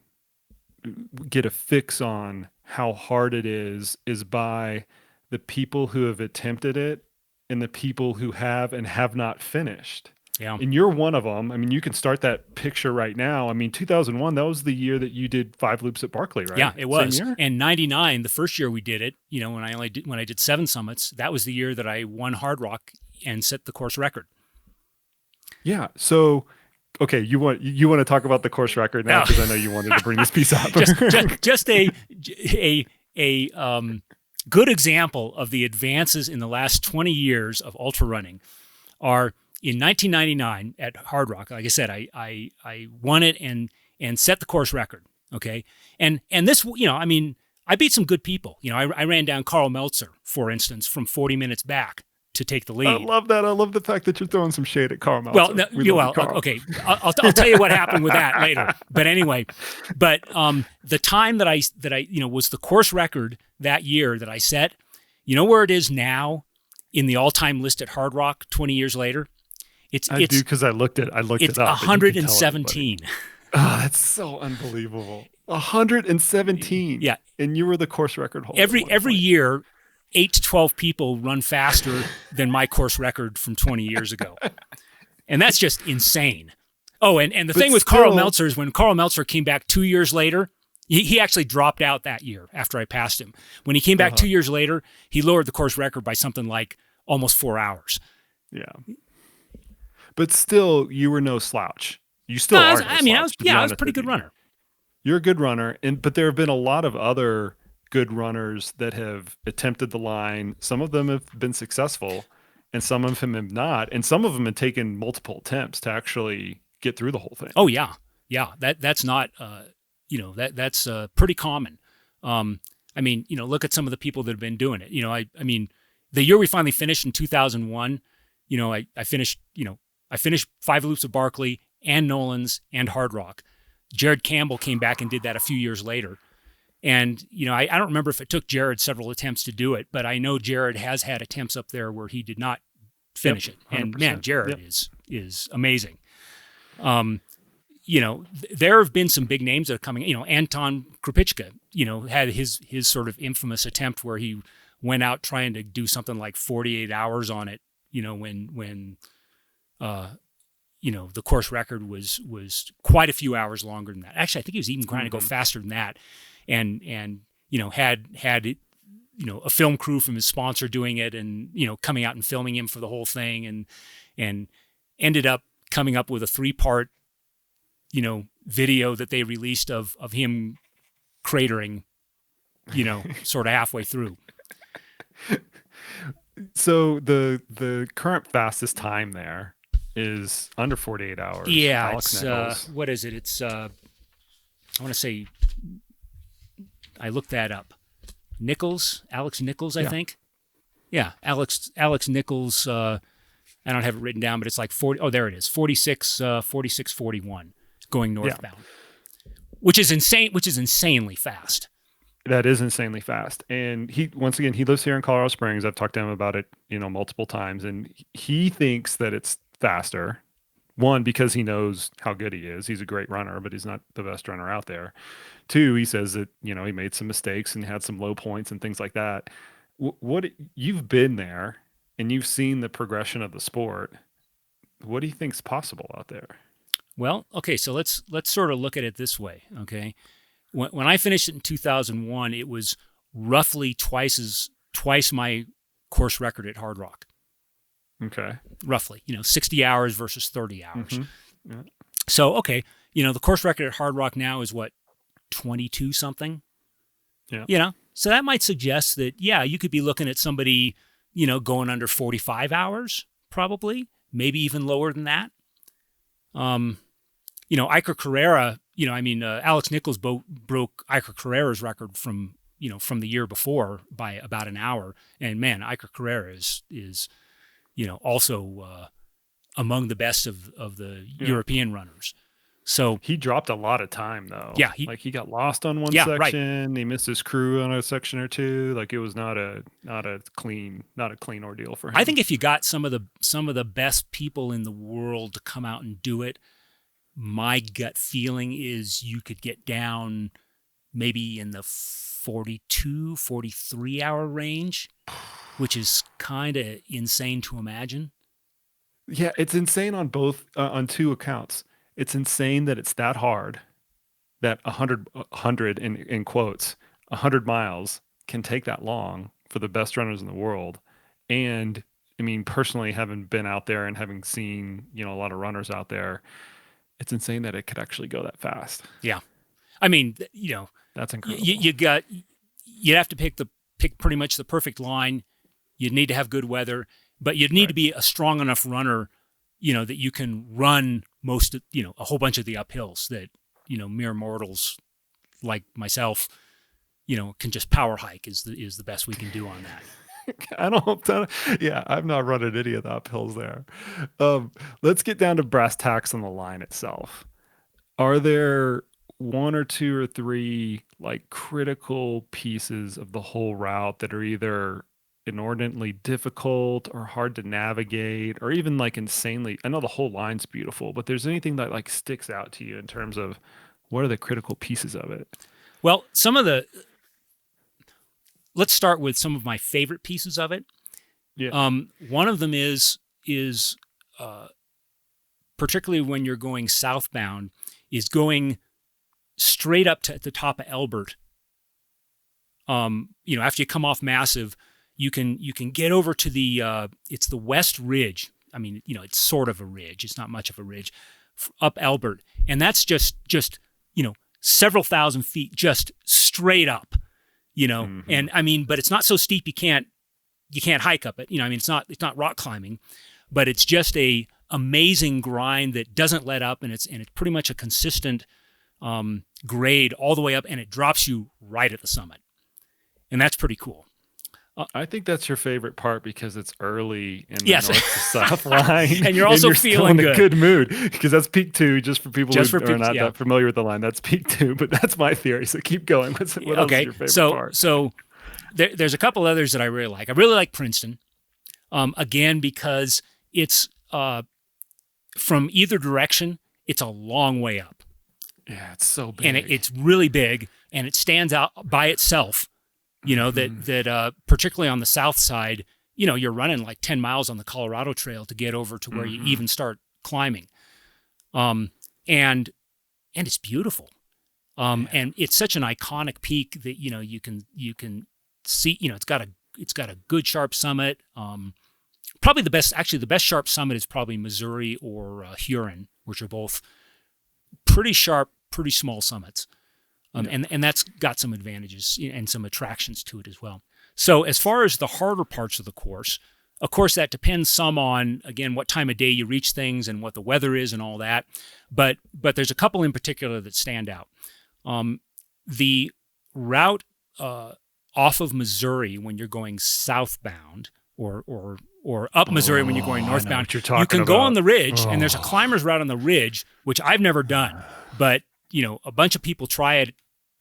get a fix on how hard it is by the people who have attempted it and the people who have and have not finished. Yeah. And you're one of them. You can start that picture right now. 2001, that was the year that you did 5 loops at Barkley, right? Yeah, it was. And 99, the first year we did it, when I did 7 summits, that was the year that I won Hard Rock and set the course record. Yeah. So okay, you want to talk about the course record now, because I know you wanted to bring this piece up. just a good example of the advances in the last 20 years of ultra running are in 1999 at Hard Rock. Like I said, I won it and set the course record. Okay, and this, I beat some good people. I ran down Carl Meltzer, for instance, from 40 minutes back to take the lead. I love that. I love the fact that you're throwing some shade at Carl Meltzer. Okay. I'll tell you what happened with that later. But anyway, the time that I was the course record that year that I set, where it is now in the all-time list at Hard Rock 20 years later? I do, because I looked it up. It's 117. Oh, that's so unbelievable. 117. Yeah. And you were the course record holder. Every year, 8 to 12 people run faster than my course record from 20 years ago. And that's just insane. Oh, and the thing with Carl Meltzer is when Carl Meltzer came back 2 years later, he actually dropped out that year after I passed him. When he came back 2 years later, he lowered the course record by something like almost 4 hours. Yeah. But still, you were no slouch. You still are. I was a pretty good runner. You're a good runner, but there have been a lot of other good runners that have attempted the line. Some of them have been successful, and some of them have not. And some of them have taken multiple attempts to actually get through the whole thing. Oh yeah. That's not, that's pretty common. Look at some of the people that have been doing it. The year we finally finished in 2001, I finished 5 loops of Barkley and Nolan's and Hard Rock. Jared Campbell came back and did that a few years later. And, I don't remember if it took Jared several attempts to do it, but I know Jared has had attempts up there where he did not finish it. And man, Jared is amazing. There have been some big names that are coming, Anton Krapitska, had his sort of infamous attempt where he went out trying to do something like 48 hours on it, when the course record was quite a few hours longer than that. Actually, I think he was even trying to go faster than that. And had a film crew from his sponsor doing it, and coming out and filming him for the whole thing, and ended up coming up with a 3-part video that they released of him cratering sort of halfway through. So the current fastest time there is under 48 hours. Yeah, Alex it's what is it? It's I want to say, I looked that up. Alex Nichols, I think. Yeah, Alex Nichols. I don't have it written down, but it's like 40. Oh, there it is. 46:41 going northbound, which is insane. Which is insanely fast. That is insanely fast. And he lives here in Colorado Springs. I've talked to him about it, multiple times, and he thinks that it's faster. One, because he knows how good he is. He's a great runner, but he's not the best runner out there. Two, he says that, he made some mistakes and had some low points and things like that. What you've been there and you've seen the progression of the sport. What do you think's possible out there? Well, okay, so let's sort of look at it this way, okay? When I finished it in 2001, it was roughly twice my course record at Hard Rock. Okay. Roughly, 60 hours versus 30 hours. Mm-hmm. Yeah. So, okay, the course record at Hard Rock now is what, 22 something? Yeah. So that might suggest that, you could be looking at somebody, going under 45 hours, probably, maybe even lower than that. Iker Carrera, Alex Nichols broke Iker Carrera's record from the year before by about an hour. And man, Iker Carrera is also among the best of the European runners. So he dropped a lot of time though. Yeah. He got lost on one section. Right. He missed his crew on a section or two. Like it was not a clean ordeal for him. I think if you got some of the best people in the world to come out and do it, my gut feeling is you could get down maybe in the 42, 43 hour range, which is kind of insane to imagine. Yeah, it's insane on on two accounts. It's insane that it's that hard that 100 in quotes, 100 miles can take that long for the best runners in the world. And I mean, personally, having been out there and having seen, a lot of runners out there, it's insane that it could actually go that fast. Yeah. I mean, that's incredible. You'd have to pick pretty much the perfect line. You'd need to have good weather, but you'd need to be a strong enough runner, that you can run a whole bunch of the uphills that, mere mortals like myself, can just power hike is the best we can do on that. I've not run at any of the uphills there. Let's get down to brass tacks on the line itself. Are there one or two or three like critical pieces of the whole route that are either inordinately difficult or hard to navigate or even like insanely, I know the whole line's beautiful, but there's anything that like sticks out to you in terms of what are the critical pieces of it? Well, let's start with some of my favorite pieces of it. Yeah. One of them is particularly when you're going southbound, is going straight up to the top of Elbert. After you come off Massive, you can get over to it's the West Ridge. I mean, it's sort of a ridge. It's not much of a ridge up Elbert. And that's just several thousand feet, just straight up, Mm-hmm. and I mean, but it's not so steep you can't hike up it. It's not rock climbing, but it's just a amazing grind that doesn't let up, and it's pretty much a consistent grade all the way up, and it drops you right at the summit, and that's pretty cool. I think that's your favorite part because it's early in the north to south line, and you're also feeling still in a good mood because that's peak 2. Just for people who are not that that familiar with the line, that's peak 2. But that's my theory. So keep going. What else is your favorite part? So there's a couple others that I really like. I really like Princeton, again because it's from either direction. It's a long way up. Yeah, it's so big, and it's really big, and it stands out by itself. That particularly on the south side, you're running like 10 miles on the Colorado Trail to get over to where you even start climbing. And it's beautiful. And it's such an iconic peak that, you can it's got a good sharp summit. Probably the best sharp summit is probably Missouri or Huron, which are both pretty sharp, pretty small summits. And that's got some advantages and some attractions to it as well. So as far as the harder parts of the course, of course, that depends some on, again, what time of day you reach things and what the weather is and all that. But there's a couple in particular that stand out. The route off of Missouri when you're going southbound or up Missouri when you're going northbound, you can go on the ridge, and there's a climber's route on the ridge, which I've never done. But, a bunch of people try it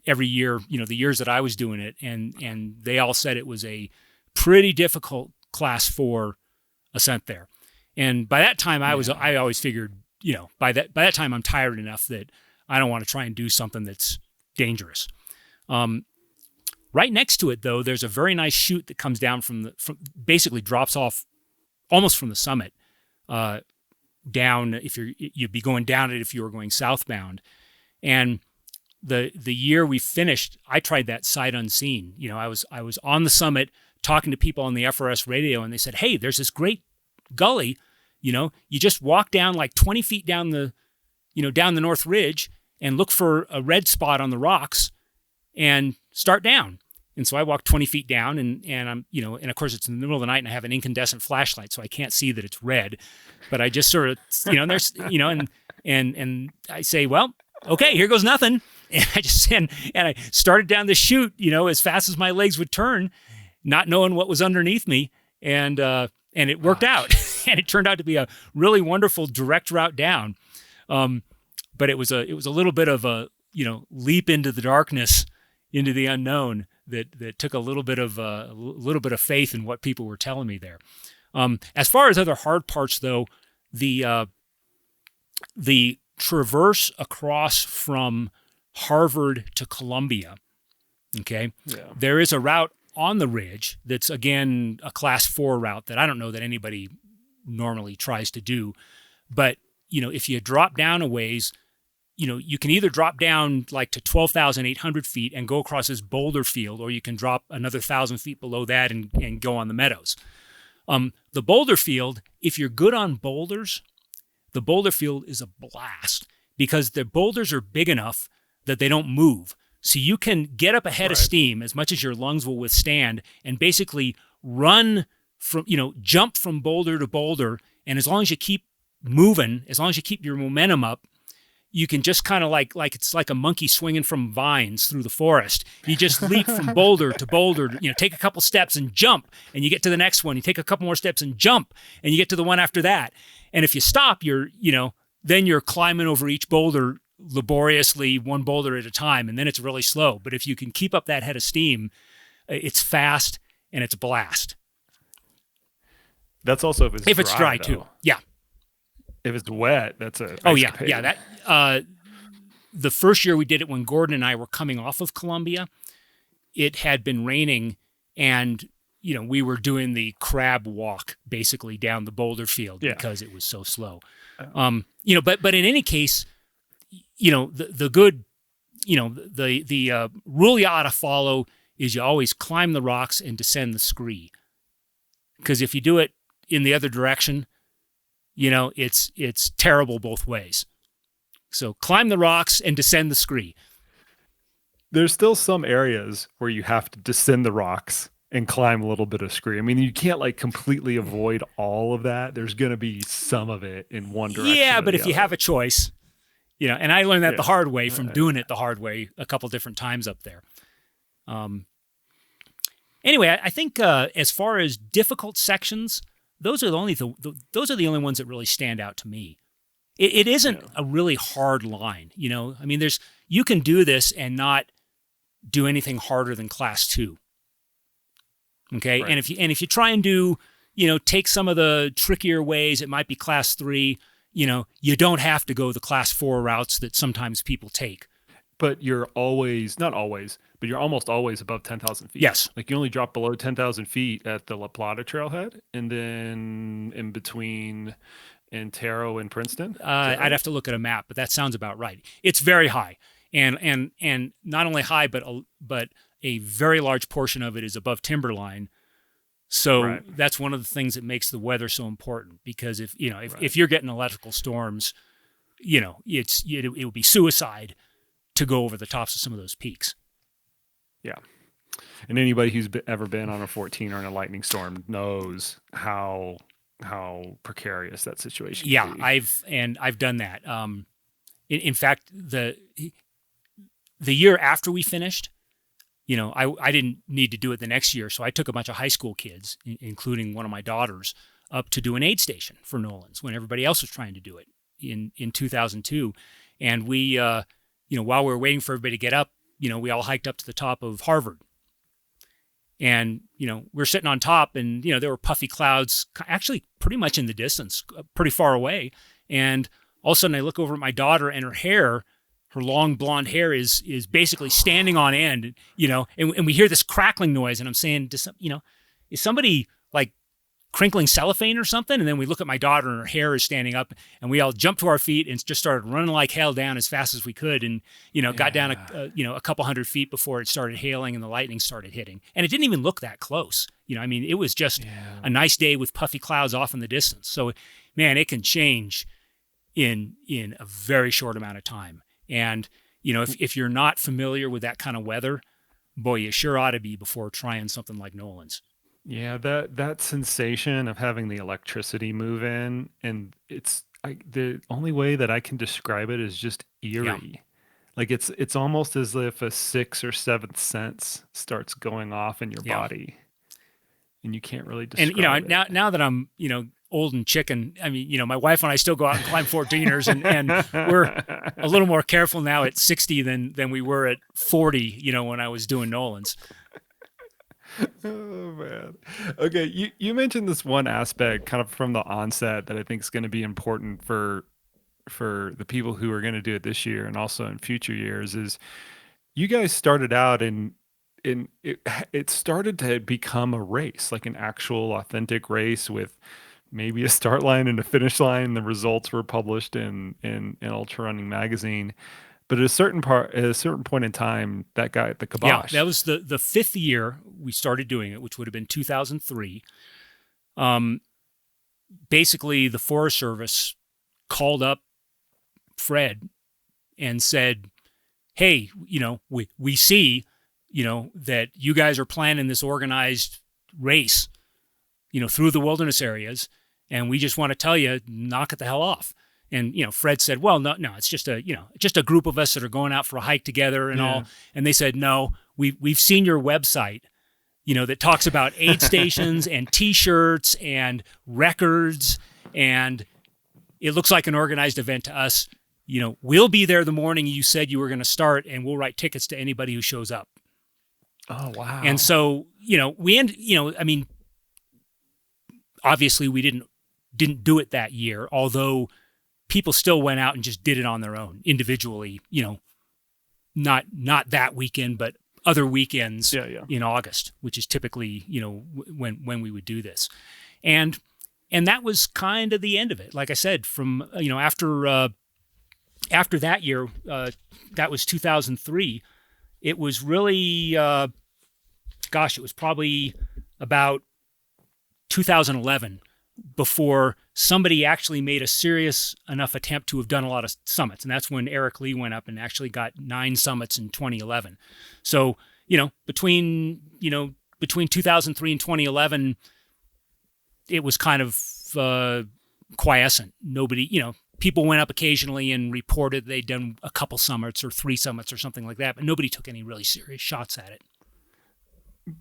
every year, the years that I was doing it, and they all said it was a pretty difficult Class 4 ascent there. And by that time, I always figured, by that time I'm tired enough that I don't want to try and do something that's dangerous. Right next to it, though, there's a very nice chute that comes down from basically drops off almost from the summit down. You'd be going down it if you were going southbound. And the year we finished, I tried that sight unseen. I was on the summit talking to people on the FRS radio, and they said, "Hey, there's this great gully. You just walk down like 20 feet down the North Ridge and look for a red spot on the rocks and start down." And so I walked 20 feet down, and I'm, and of course it's in the middle of the night, and I have an incandescent flashlight, so I can't see that it's red. But I just sort of, there's, and I say, "Well, okay, here goes nothing." And I just and I started down the chute, as fast as my legs would turn, not knowing what was underneath me, and it worked out, and it turned out to be a really wonderful direct route down. But it was a little bit of a leap into the darkness, into the unknown that took a little bit of faith in what people were telling me there. As far as other hard parts, though, the traverse across from Harvard to Columbia, okay, there is a route on the ridge that's, again, a Class 4 route that I don't know that anybody normally tries to do. But, if you drop down a ways, you can either drop down like to 12,800 feet and go across this boulder field, or you can drop another 1,000 feet below that and go on the meadows. The boulder field, if you're good on boulders, the boulder field is a blast because the boulders are big enough that they don't move. So you can get up ahead of steam as much as your lungs will withstand and basically run from, jump from boulder to boulder. And as long as you keep moving, as long as you keep your momentum up, you can just kind of like it's like a monkey swinging from vines through the forest. You just leap from boulder to boulder, take a couple steps and jump, and you get to the next one. You take a couple more steps and jump, and you get to the one after that. And if you stop, then you're climbing over each boulder laboriously, one boulder at a time, and then it's really slow. But if you can keep up that head of steam, it's fast and it's a blast. That's also if it's dry though. Too. Yeah. If it's wet, that's a yeah. That the first year we did it when Gordon and I were coming off of Columbia, it had been raining, and we were doing the crab walk basically down the boulder field because it was so slow. But in any case, the good, the rule you ought to follow is you always climb the rocks and descend the scree. Because if you do it in the other direction, it's terrible both ways. So climb the rocks and descend the scree. There's still some areas where you have to descend the rocks and climb a little bit of scree. I mean, you can't completely avoid all of that. There's going to be some of it in one direction. Yeah, but if you have a choice, and I learned that the hard way from doing it the hard way a couple different times up there. Anyway, I think as far as difficult sections, those are the only ones that really stand out to me. It isn't a really hard line, I mean, you can do this and not do anything harder than Class 2. Okay, right. And if you try and do, take some of the trickier ways, it might be Class 3. You don't have to go the Class 4 routes that sometimes people take. But you're not always, but you're almost always above 10,000 feet. Yes. You only drop below 10,000 feet at the La Plata trailhead, and then in between Antero and Princeton. I'd have to look at a map, but that sounds about right. It's very high, and not only high, but a very large portion of it is above timberline. So Right. that's one of the things that makes the weather so important, because if you're getting electrical storms, it would be suicide to go over the tops of some of those peaks. Yeah. And anybody who's ever been on a 14 or in a lightning storm knows how precarious that situation Yeah, can be. I've done that. In fact, the year after we finished, I didn't need to do it the next year, so I took a bunch of high school kids, including one of my daughters, up to do an aid station for Nolan's when everybody else was trying to do it in 2002. And we, while we were waiting for everybody to get up, we all hiked up to the top of Harvard. And, we're sitting on top, and, there were puffy clouds actually pretty much in the distance, pretty far away. And all of a sudden I look over at my daughter, and her long blonde hair is basically standing on end, and we hear this crackling noise, and I'm saying, is somebody like crinkling cellophane or something? And then we look at my daughter, and her hair is standing up, and we all jumped to our feet and just started running like hell down as fast as we could, and got down a couple hundred feet before it started hailing and the lightning started hitting. And it didn't even look that close. It was just a nice day with puffy clouds off in the distance. So, man, it can change in a very short amount of time. And if you're not familiar with that kind of weather, boy, you sure ought to be before trying something like Nolan's. Yeah, that sensation of having the electricity move in, and the only way that I can describe it is just eerie. Yeah. Like it's almost as if a sixth or seventh sense starts going off in your body, and you can't really describe it. Now that I'm old and chicken, my wife and I still go out and climb 14ers, and we're a little more careful now at 60 than we were at 40. When I was doing Nolan's. Oh man. Okay, you mentioned this one aspect kind of from the onset that I think is going to be important for the people who are going to do it this year and also in future years. Is you guys started out in it started to become a race, like an actual authentic race with maybe a start line and a finish line. The results were published in Ultra Running magazine. But at a certain point in time, that got the kibosh. Yeah, that was the fifth year we started doing it, which would have been 2003. Basically, the Forest Service called up Fred and said, "Hey, we see, that you guys are planning this organized race, through the wilderness areas, and we just want to tell you, knock it the hell off." And, Fred said, "Well, no, it's just a group of us that are going out for a hike together and all." And they said, "No, we've seen your website, that talks about aid stations and T-shirts and records, and it looks like an organized event to us. We'll be there the morning you said you were going to start, and we'll write tickets to anybody who shows up." Oh, wow. And so, obviously we didn't do it that year, although people still went out and just did it on their own individually, not that weekend, but other weekends in August, which is typically, when we would do this. And that was kind of the end of it. Like I said, from, after that year, that was 2003, it was really, it was probably about 2011 before somebody actually made a serious enough attempt to have done a lot of summits. And that's when Eric Lee went up and actually got 9 summits in 2011. So, between 2003 and 2011, it was kind of quiescent. Nobody, people went up occasionally and reported they'd done a couple summits or 3 summits or something like that, but nobody took any really serious shots at it.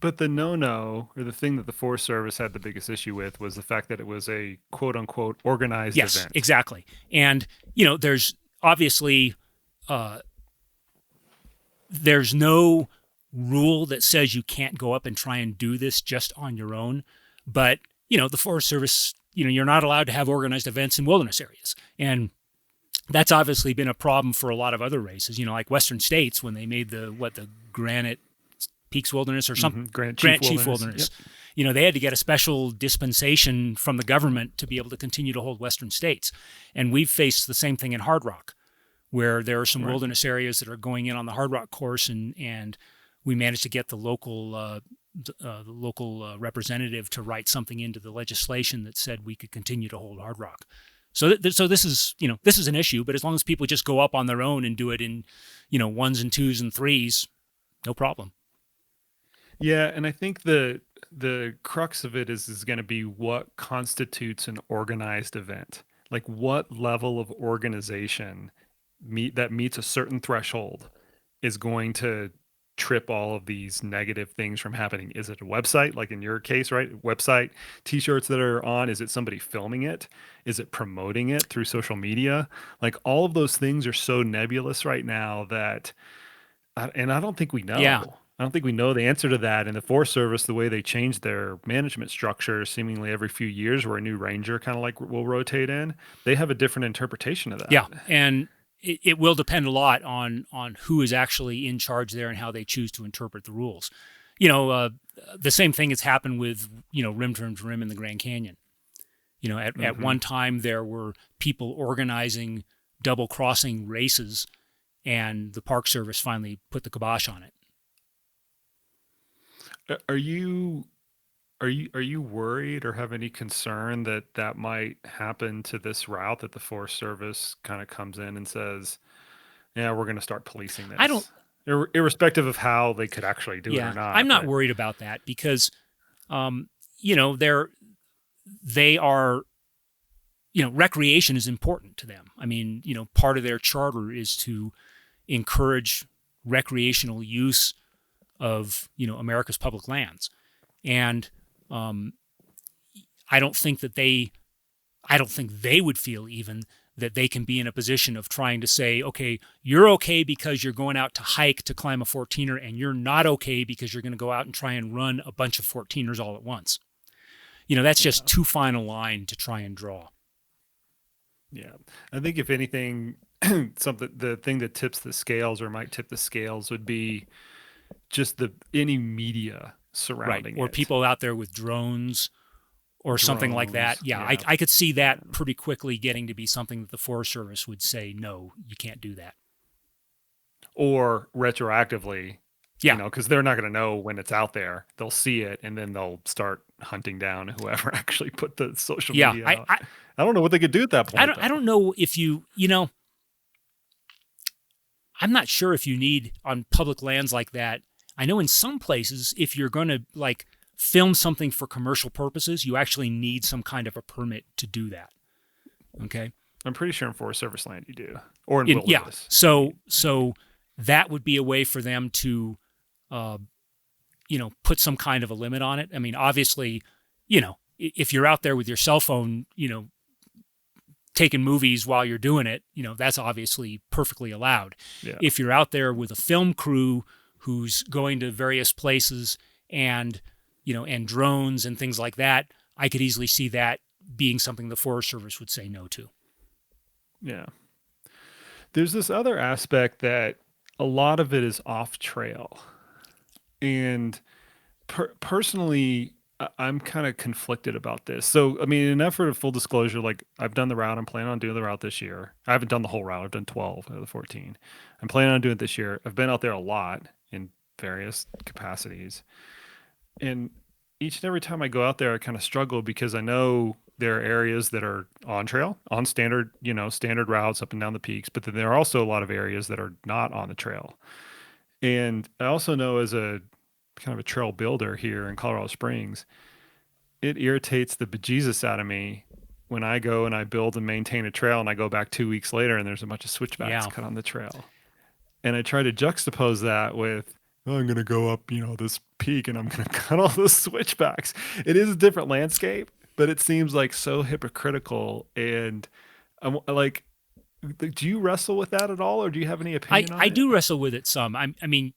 But the no-no, or the thing that the Forest Service had the biggest issue with, was the fact that it was a quote-unquote organized event. Yes, exactly. And, there's obviously, there's no rule that says you can't go up and try and do this just on your own. But, the Forest Service, you're not allowed to have organized events in wilderness areas. And that's obviously been a problem for a lot of other races, like Western States, when they made the Granite Peaks Wilderness or something, Grant Chief Wilderness. Yep. They had to get a special dispensation from the government to be able to continue to hold Western States. And we've faced the same thing in Hard Rock, where there are some wilderness areas that are going in on the Hard Rock course, and we managed to get the local representative to write something into the legislation that said we could continue to hold Hard Rock. So this is an issue, but as long as people just go up on their own and do it in ones and twos and threes, no problem. Yeah, and I think the crux of it is going to be what constitutes an organized event. Like what level of organization that meets a certain threshold is going to trip all of these negative things from happening. Is it a website, like in your case, right? Website, t-shirts that are on, is it somebody filming it? Is it promoting it through social media? Like all of those things are so nebulous right now that, and I don't think we know. Yeah. I don't think we know the answer to that. And the Forest Service, the way they change their management structure seemingly every few years where a new ranger kind of like will rotate in, they have a different interpretation of that. Yeah, and it will depend a lot on who is actually in charge there and how they choose to interpret the rules. The same thing has happened with, rim turns rim in the Grand Canyon. At one time there were people organizing double crossing races, and the Park Service finally put the kibosh on it. Are you worried or have any concern that might happen to this route, that the Forest Service kind of comes in and says, yeah, we're going to start policing this? I don't, irrespective of how they could actually do it or not. I'm not worried about that because, they are, recreation is important to them. I mean, part of their charter is to encourage recreational use of, America's public lands. And I don't think they would feel even that they can be in a position of trying to say, okay, you're okay because you're going out to hike to climb a 14er, and you're not okay because you're going to go out and try and run a bunch of 14ers all at once. That's just too fine a line to try and draw. Yeah. I think if anything, the thing that tips the scales or might tip the scales would be just any media surrounding it. Or people out there with drones or something like that. Yeah. I could see that pretty quickly getting to be something that the Forest Service would say, no, you can't do that. Or retroactively, because they're not going to know when it's out there. They'll see it, and then they'll start hunting down whoever actually put the social media out. I don't know what they could do at that point. I don't know if I'm not sure if you need on public lands like that. I know in some places, if you're going to film something for commercial purposes, you actually need some kind of a permit to do that. Okay. I'm pretty sure in Forest Service land you do, or in wilderness. Yeah. So that would be a way for them to, put some kind of a limit on it. I mean, obviously, if you're out there with your cell phone, taking movies while you're doing it, that's obviously perfectly allowed. Yeah. If you're out there with a film crew who's going to various places and drones and things like that, I could easily see that being something the Forest Service would say no to. Yeah. There's this other aspect that a lot of it is off trail. And personally, I'm kind of conflicted about this. So, I mean, in an effort of full disclosure, I've done the route. I'm planning on doing the route this year. I haven't done the whole route. I've done 12 out of the 14. I'm planning on doing it this year. I've been out there a lot in various capacities. And each and every time I go out there, I kind of struggle because I know there are areas that are on trail, on standard routes up and down the peaks, but then there are also a lot of areas that are not on the trail. And I also know as a kind of a trail builder here in Colorado Springs, it irritates the bejesus out of me when I go and I build and maintain a trail and I go back 2 weeks later and there's a bunch of switchbacks cut on the trail. And I try to juxtapose that with, I'm going to go up, this peak and I'm going to cut all those switchbacks. It is a different landscape, but it seems like so hypocritical. And I'm like, do you wrestle with that at all? Or do you have any opinion on it? I do wrestle with it some. I mean,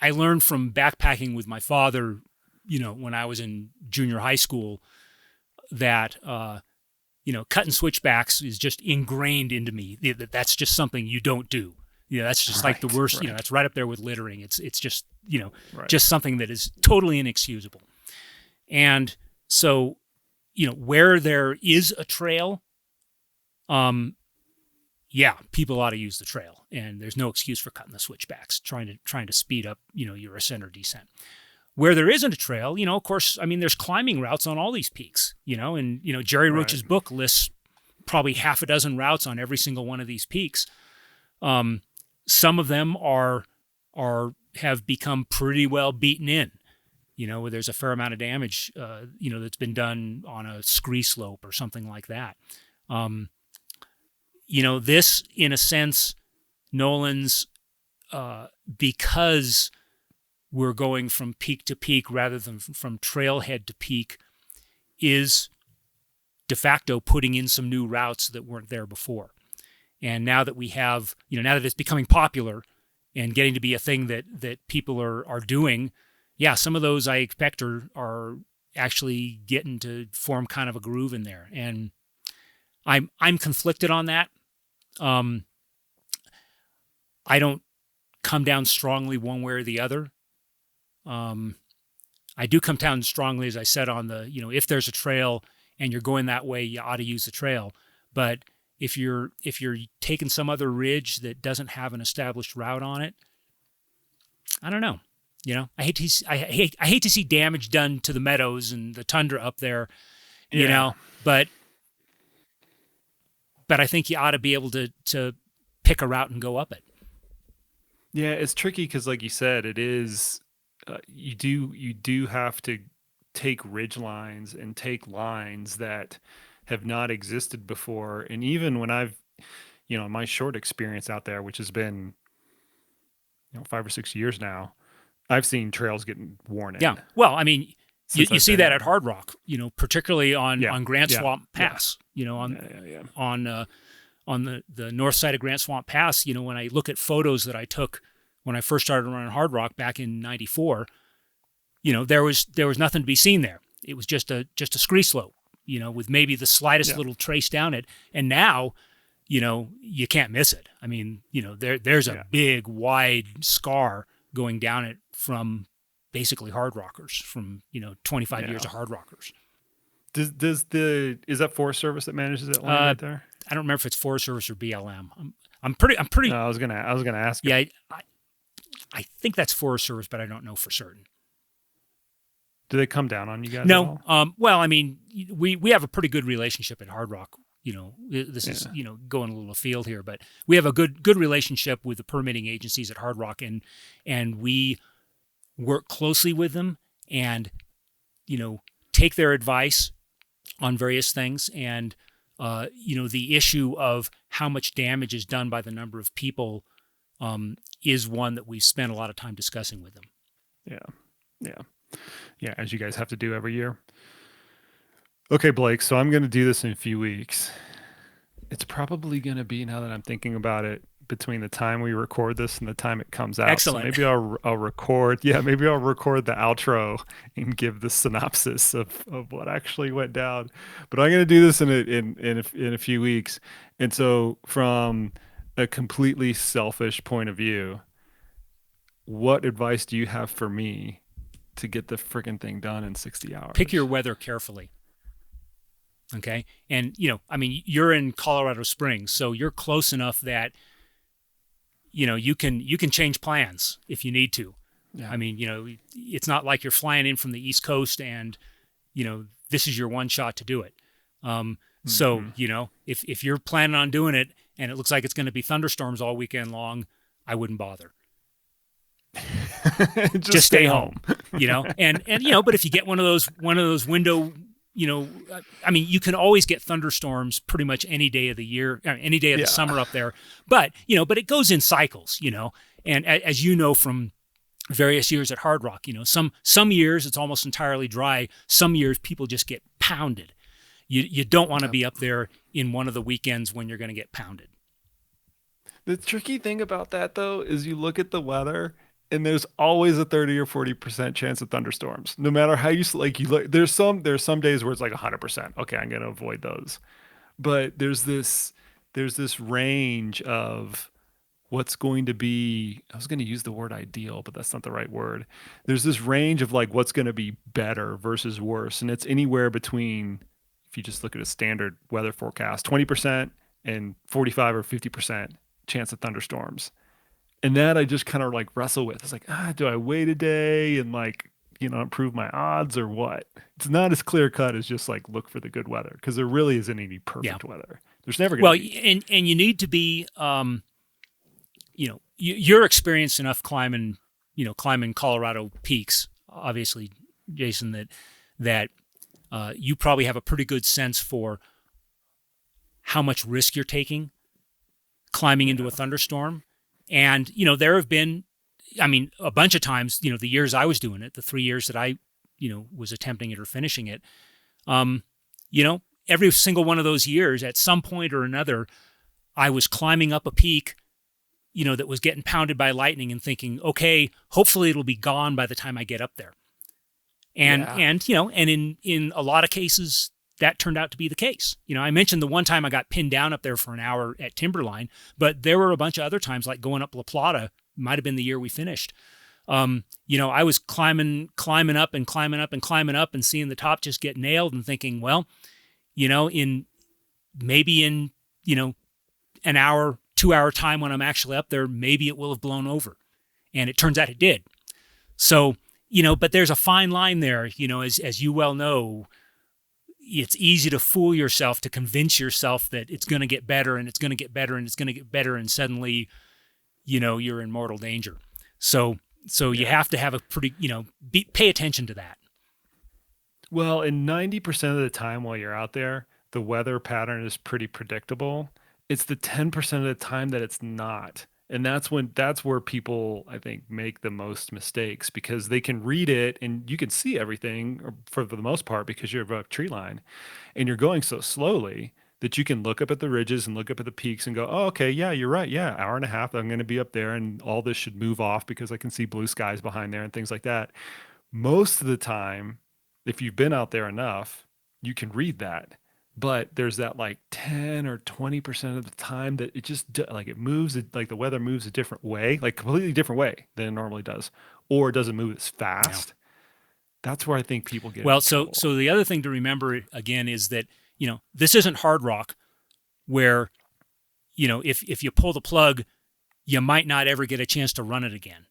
I learned from backpacking with my father, when I was in junior high school, that, cutting switchbacks is just ingrained into me. That's just something you don't do. That's just like the worst, that's right up there with littering. It's just, just something that is totally inexcusable. And so, where there is a trail, yeah, people ought to use the trail, and there's no excuse for cutting the switchbacks, trying to speed up, your ascent or descent. Where there isn't a trail, of course, I mean, there's climbing routes on all these peaks, and, Jerry Roach's book lists probably half a dozen routes on every single one of these peaks. Some of them have become pretty well beaten in, where there's a fair amount of damage, that's been done on a scree slope or something like that. This, in a sense, Nolan's, because we're going from peak to peak rather than from trailhead to peak, is de facto putting in some new routes that weren't there before. And now that we have, now that it's becoming popular and getting to be a thing that people are doing, yeah, some of those I expect are actually getting to form kind of a groove in there. And I'm conflicted on that. I don't come down strongly one way or the other. I do come down strongly, as I said, on the, if there's a trail and you're going that way, you ought to use the trail. But if you're taking some other ridge that doesn't have an established route on it, I don't know. I hate to see damage done to the meadows and the tundra up there, but I think you ought to be able to pick a route and go up it. Yeah, it's tricky because, like you said, it is. You do have to take ridge lines and take lines that have not existed before. And even when I've, in my short experience out there, which has been, 5 or 6 years now, I've seen trails getting worn in. Yeah. Well, I mean, you see that at Hard Rock, particularly on Grant Swamp Pass, on the north side of Grant Swamp Pass, when I look at photos that I took when I first started running Hard Rock back in '94, there was nothing to be seen there. It was just a scree slope, with maybe the slightest little trace down it. And now, you can't miss it. I mean, there's a big wide scar going down it from basically Hard Rockers, from 25 years of Hard Rockers. Is that Forest Service that manages that line right there? I don't remember if it's Forest Service or BLM. I'm pretty. No, I was gonna ask. Yeah, I think that's Forest Service, but I don't know for certain. Do they come down on you guys? No. Well, I mean, we have a pretty good relationship at Hard Rock. This is going a little afield here, but we have a good relationship with the permitting agencies at Hard Rock, and we work closely with them, and take their advice on various things. And the issue of how much damage is done by the number of people is one that we've spent a lot of time discussing with them. Yeah, as you guys have to do every year. Okay, Blake, so I'm going to do this in a few weeks. It's probably going to be, now that I'm thinking about it, between the time we record this and the time it comes out. Excellent. So maybe I'll record the outro and give the synopsis of what actually went down. But I'm going to do this in a few weeks. And so from a completely selfish point of view, what advice do you have for me to get the freaking thing done in 60 hours? Pick your weather carefully. Okay. And, I mean, you're in Colorado Springs, so you're close enough that, you can change plans if you need to. Yeah. I mean, it's not like you're flying in from the East Coast and, this is your one shot to do it. So, if you're planning on doing it and it looks like it's going to be thunderstorms all weekend long, I wouldn't bother. Just stay home, and but if you get one of those window, I mean, you can always get thunderstorms pretty much any day of the year, any day of the summer up there, but it goes in cycles, and as you know, from various years at Hard Rock, some years it's almost entirely dry. Some years people just get pounded. You don't want to be up there in one of the weekends when you're going to get pounded. The tricky thing about that, though, is you look at the weather and there's always a 30 or 40% chance of thunderstorms. No matter how you look, there's some days where it's like 100%. Okay, I'm going to avoid those. But there's this range of what's going to be, I was going to use the word ideal, but that's not the right word. There's this range of like what's going to be better versus worse. And it's anywhere between, if you just look at a standard weather forecast, 20% and 45 or 50% chance of thunderstorms. And that I just kind of like wrestle with. It's like, do I wait a day and like, improve my odds or what? It's not as clear cut as just like look for the good weather, because there really isn't any perfect weather. There's never going to be. And you need to be, you're experienced enough climbing Colorado peaks, obviously, Jason, that you probably have a pretty good sense for how much risk you're taking climbing into a thunderstorm. And, there have been, a bunch of times, the years I was doing it, the 3 years that I, was attempting it or finishing it, every single one of those years, at some point or another, I was climbing up a peak, that was getting pounded by lightning and thinking, okay, hopefully it'll be gone by the time I get up there. And in a lot of cases, that turned out to be the case. I mentioned the one time I got pinned down up there for an hour at Timberline, but there were a bunch of other times, like going up La Plata, might have been the year we finished. I was climbing up and seeing the top just get nailed and thinking, well, in an hour, 2 hour time when I'm actually up there, maybe it will have blown over. And it turns out it did. So, but there's a fine line there, as you well know. It's easy to fool yourself, to convince yourself that it's going to get better and it's going to get better and it's going to get better. And suddenly, you're in mortal danger. So you have to have a pretty, pay attention to that. Well, and 90% of the time while you're out there, the weather pattern is pretty predictable. It's the 10% of the time that it's not. And that's where people, I think, make the most mistakes, because they can read it and you can see everything for the most part because you're above tree line and you're going so slowly that you can look up at the ridges and look up at the peaks and go, oh, okay, yeah, you're right. Yeah, hour and a half, I'm going to be up there and all this should move off because I can see blue skies behind there and things like that. Most of the time, if you've been out there enough, you can read that. But there's that like 10 or 20% of the time that it just like it moves, like the weather moves a different way, like completely different way than it normally does, or it doesn't move as fast. Yeah. That's where I think people get. Well, so the other thing to remember again is that, this isn't hard rock where, if you pull the plug, you might not ever get a chance to run it again.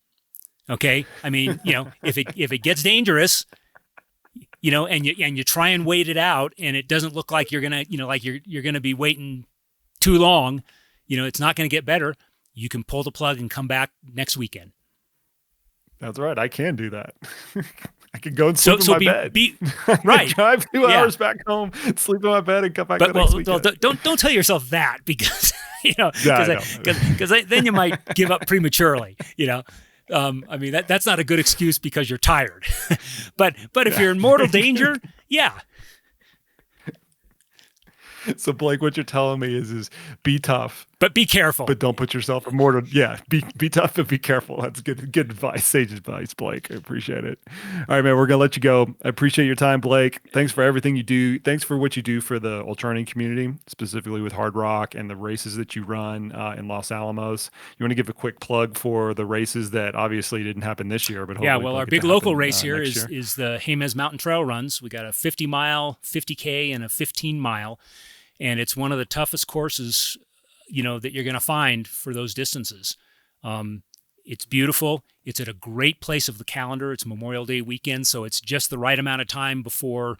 Okay. If it gets dangerous, and you try and wait it out, and it doesn't look like you're gonna, you're gonna be waiting too long. It's not gonna get better. You can pull the plug and come back next weekend. That's right. I can do that. I can go and sleep in my bed. Right. Drive 2 hours back home, sleep in my bed, and come back the next weekend. Don't tell yourself that, because because then you might give up prematurely. That's not a good excuse because you're tired. but if you're in mortal danger, yeah. So Blake, what you're telling me is be tough, but be careful. But don't put yourself in mortal. Yeah, be tough but be careful. That's good advice, sage advice, Blake. I appreciate it. All right, man, we're gonna let you go. I appreciate your time, Blake. Thanks for everything you do. Thanks for what you do for the ultrarunning community, specifically with Hard Rock and the races that you run in Los Alamos. You want to give a quick plug for the races that obviously didn't happen this year, but hopefully our big local race here is the Jemez Mountain Trail Runs. We got a 50-mile, 50K, and a 15-mile. And it's one of the toughest courses, that you're going to find for those distances. It's beautiful. It's at a great place of the calendar. It's Memorial Day weekend, so it's just the right amount of time before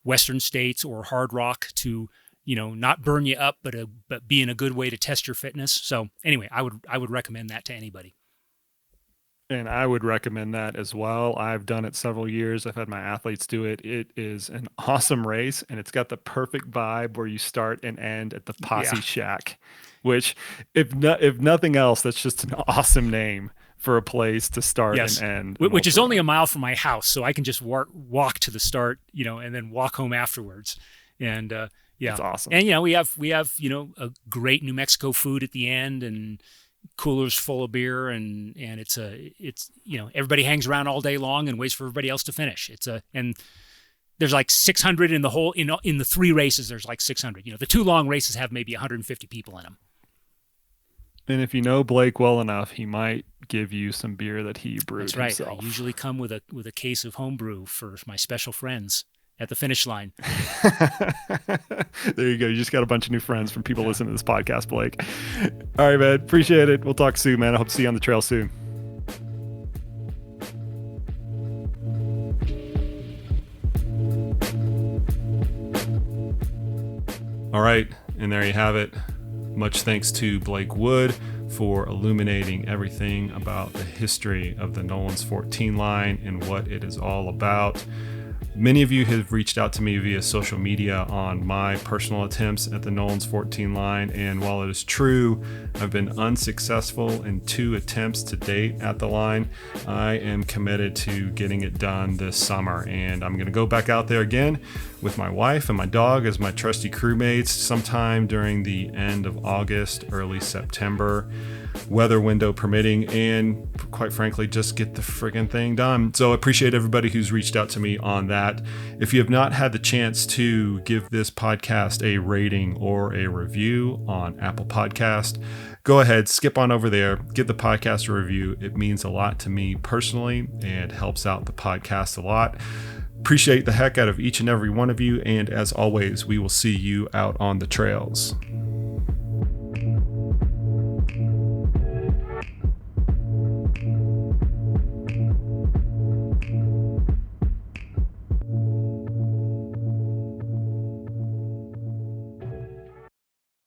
Western States or Hard Rock to, not burn you up, but be in a good way to test your fitness. So anyway, I would recommend that to anybody. And I would recommend that as well. I've done it several years. I've had my athletes do it. It is an awesome race, and it's got the perfect vibe where you start and end at the Posse Shack, which, if nothing else, that's just an awesome name for a place to start and end. Which is only a mile from my house, so I can just walk to the start, and then walk home afterwards. And it's awesome. And we have a great New Mexico food at the end, and coolers full of beer, and it's everybody hangs around all day long and waits for everybody else to finish. And there's like 600 in the whole in the 3 races. There's like 600. The 2 long races have maybe 150 people in them. And if you know Blake well enough, he might give you some beer that he brewed That's right. himself. I usually come with a case of homebrew for my special friends at the finish line. There you go. You just got a bunch of new friends from people listening to this podcast, Blake. All right, man. Appreciate it. We'll talk soon, man. I hope to see you on the trail soon. All right, and there you have it. Much thanks to Blake Wood for illuminating everything about the history of the Nolan's 14 line and what it is all about. Many of you have reached out to me via social media on my personal attempts at the Nolan's 14 line, and while it is true I've been unsuccessful in 2 attempts to date at the line, I am committed to getting it done this summer, and I'm going to go back out there again with my wife and my dog as my trusty crewmates sometime during the end of August, early September, weather window permitting, and quite frankly, just get the friggin' thing done. So I appreciate everybody who's reached out to me on that. If you have not had the chance to give this podcast a rating or a review on Apple Podcast, go ahead, skip on over there, give the podcast a review. It means a lot to me personally and helps out the podcast a lot. Appreciate the heck out of each and every one of you. And as always, we will see you out on the trails.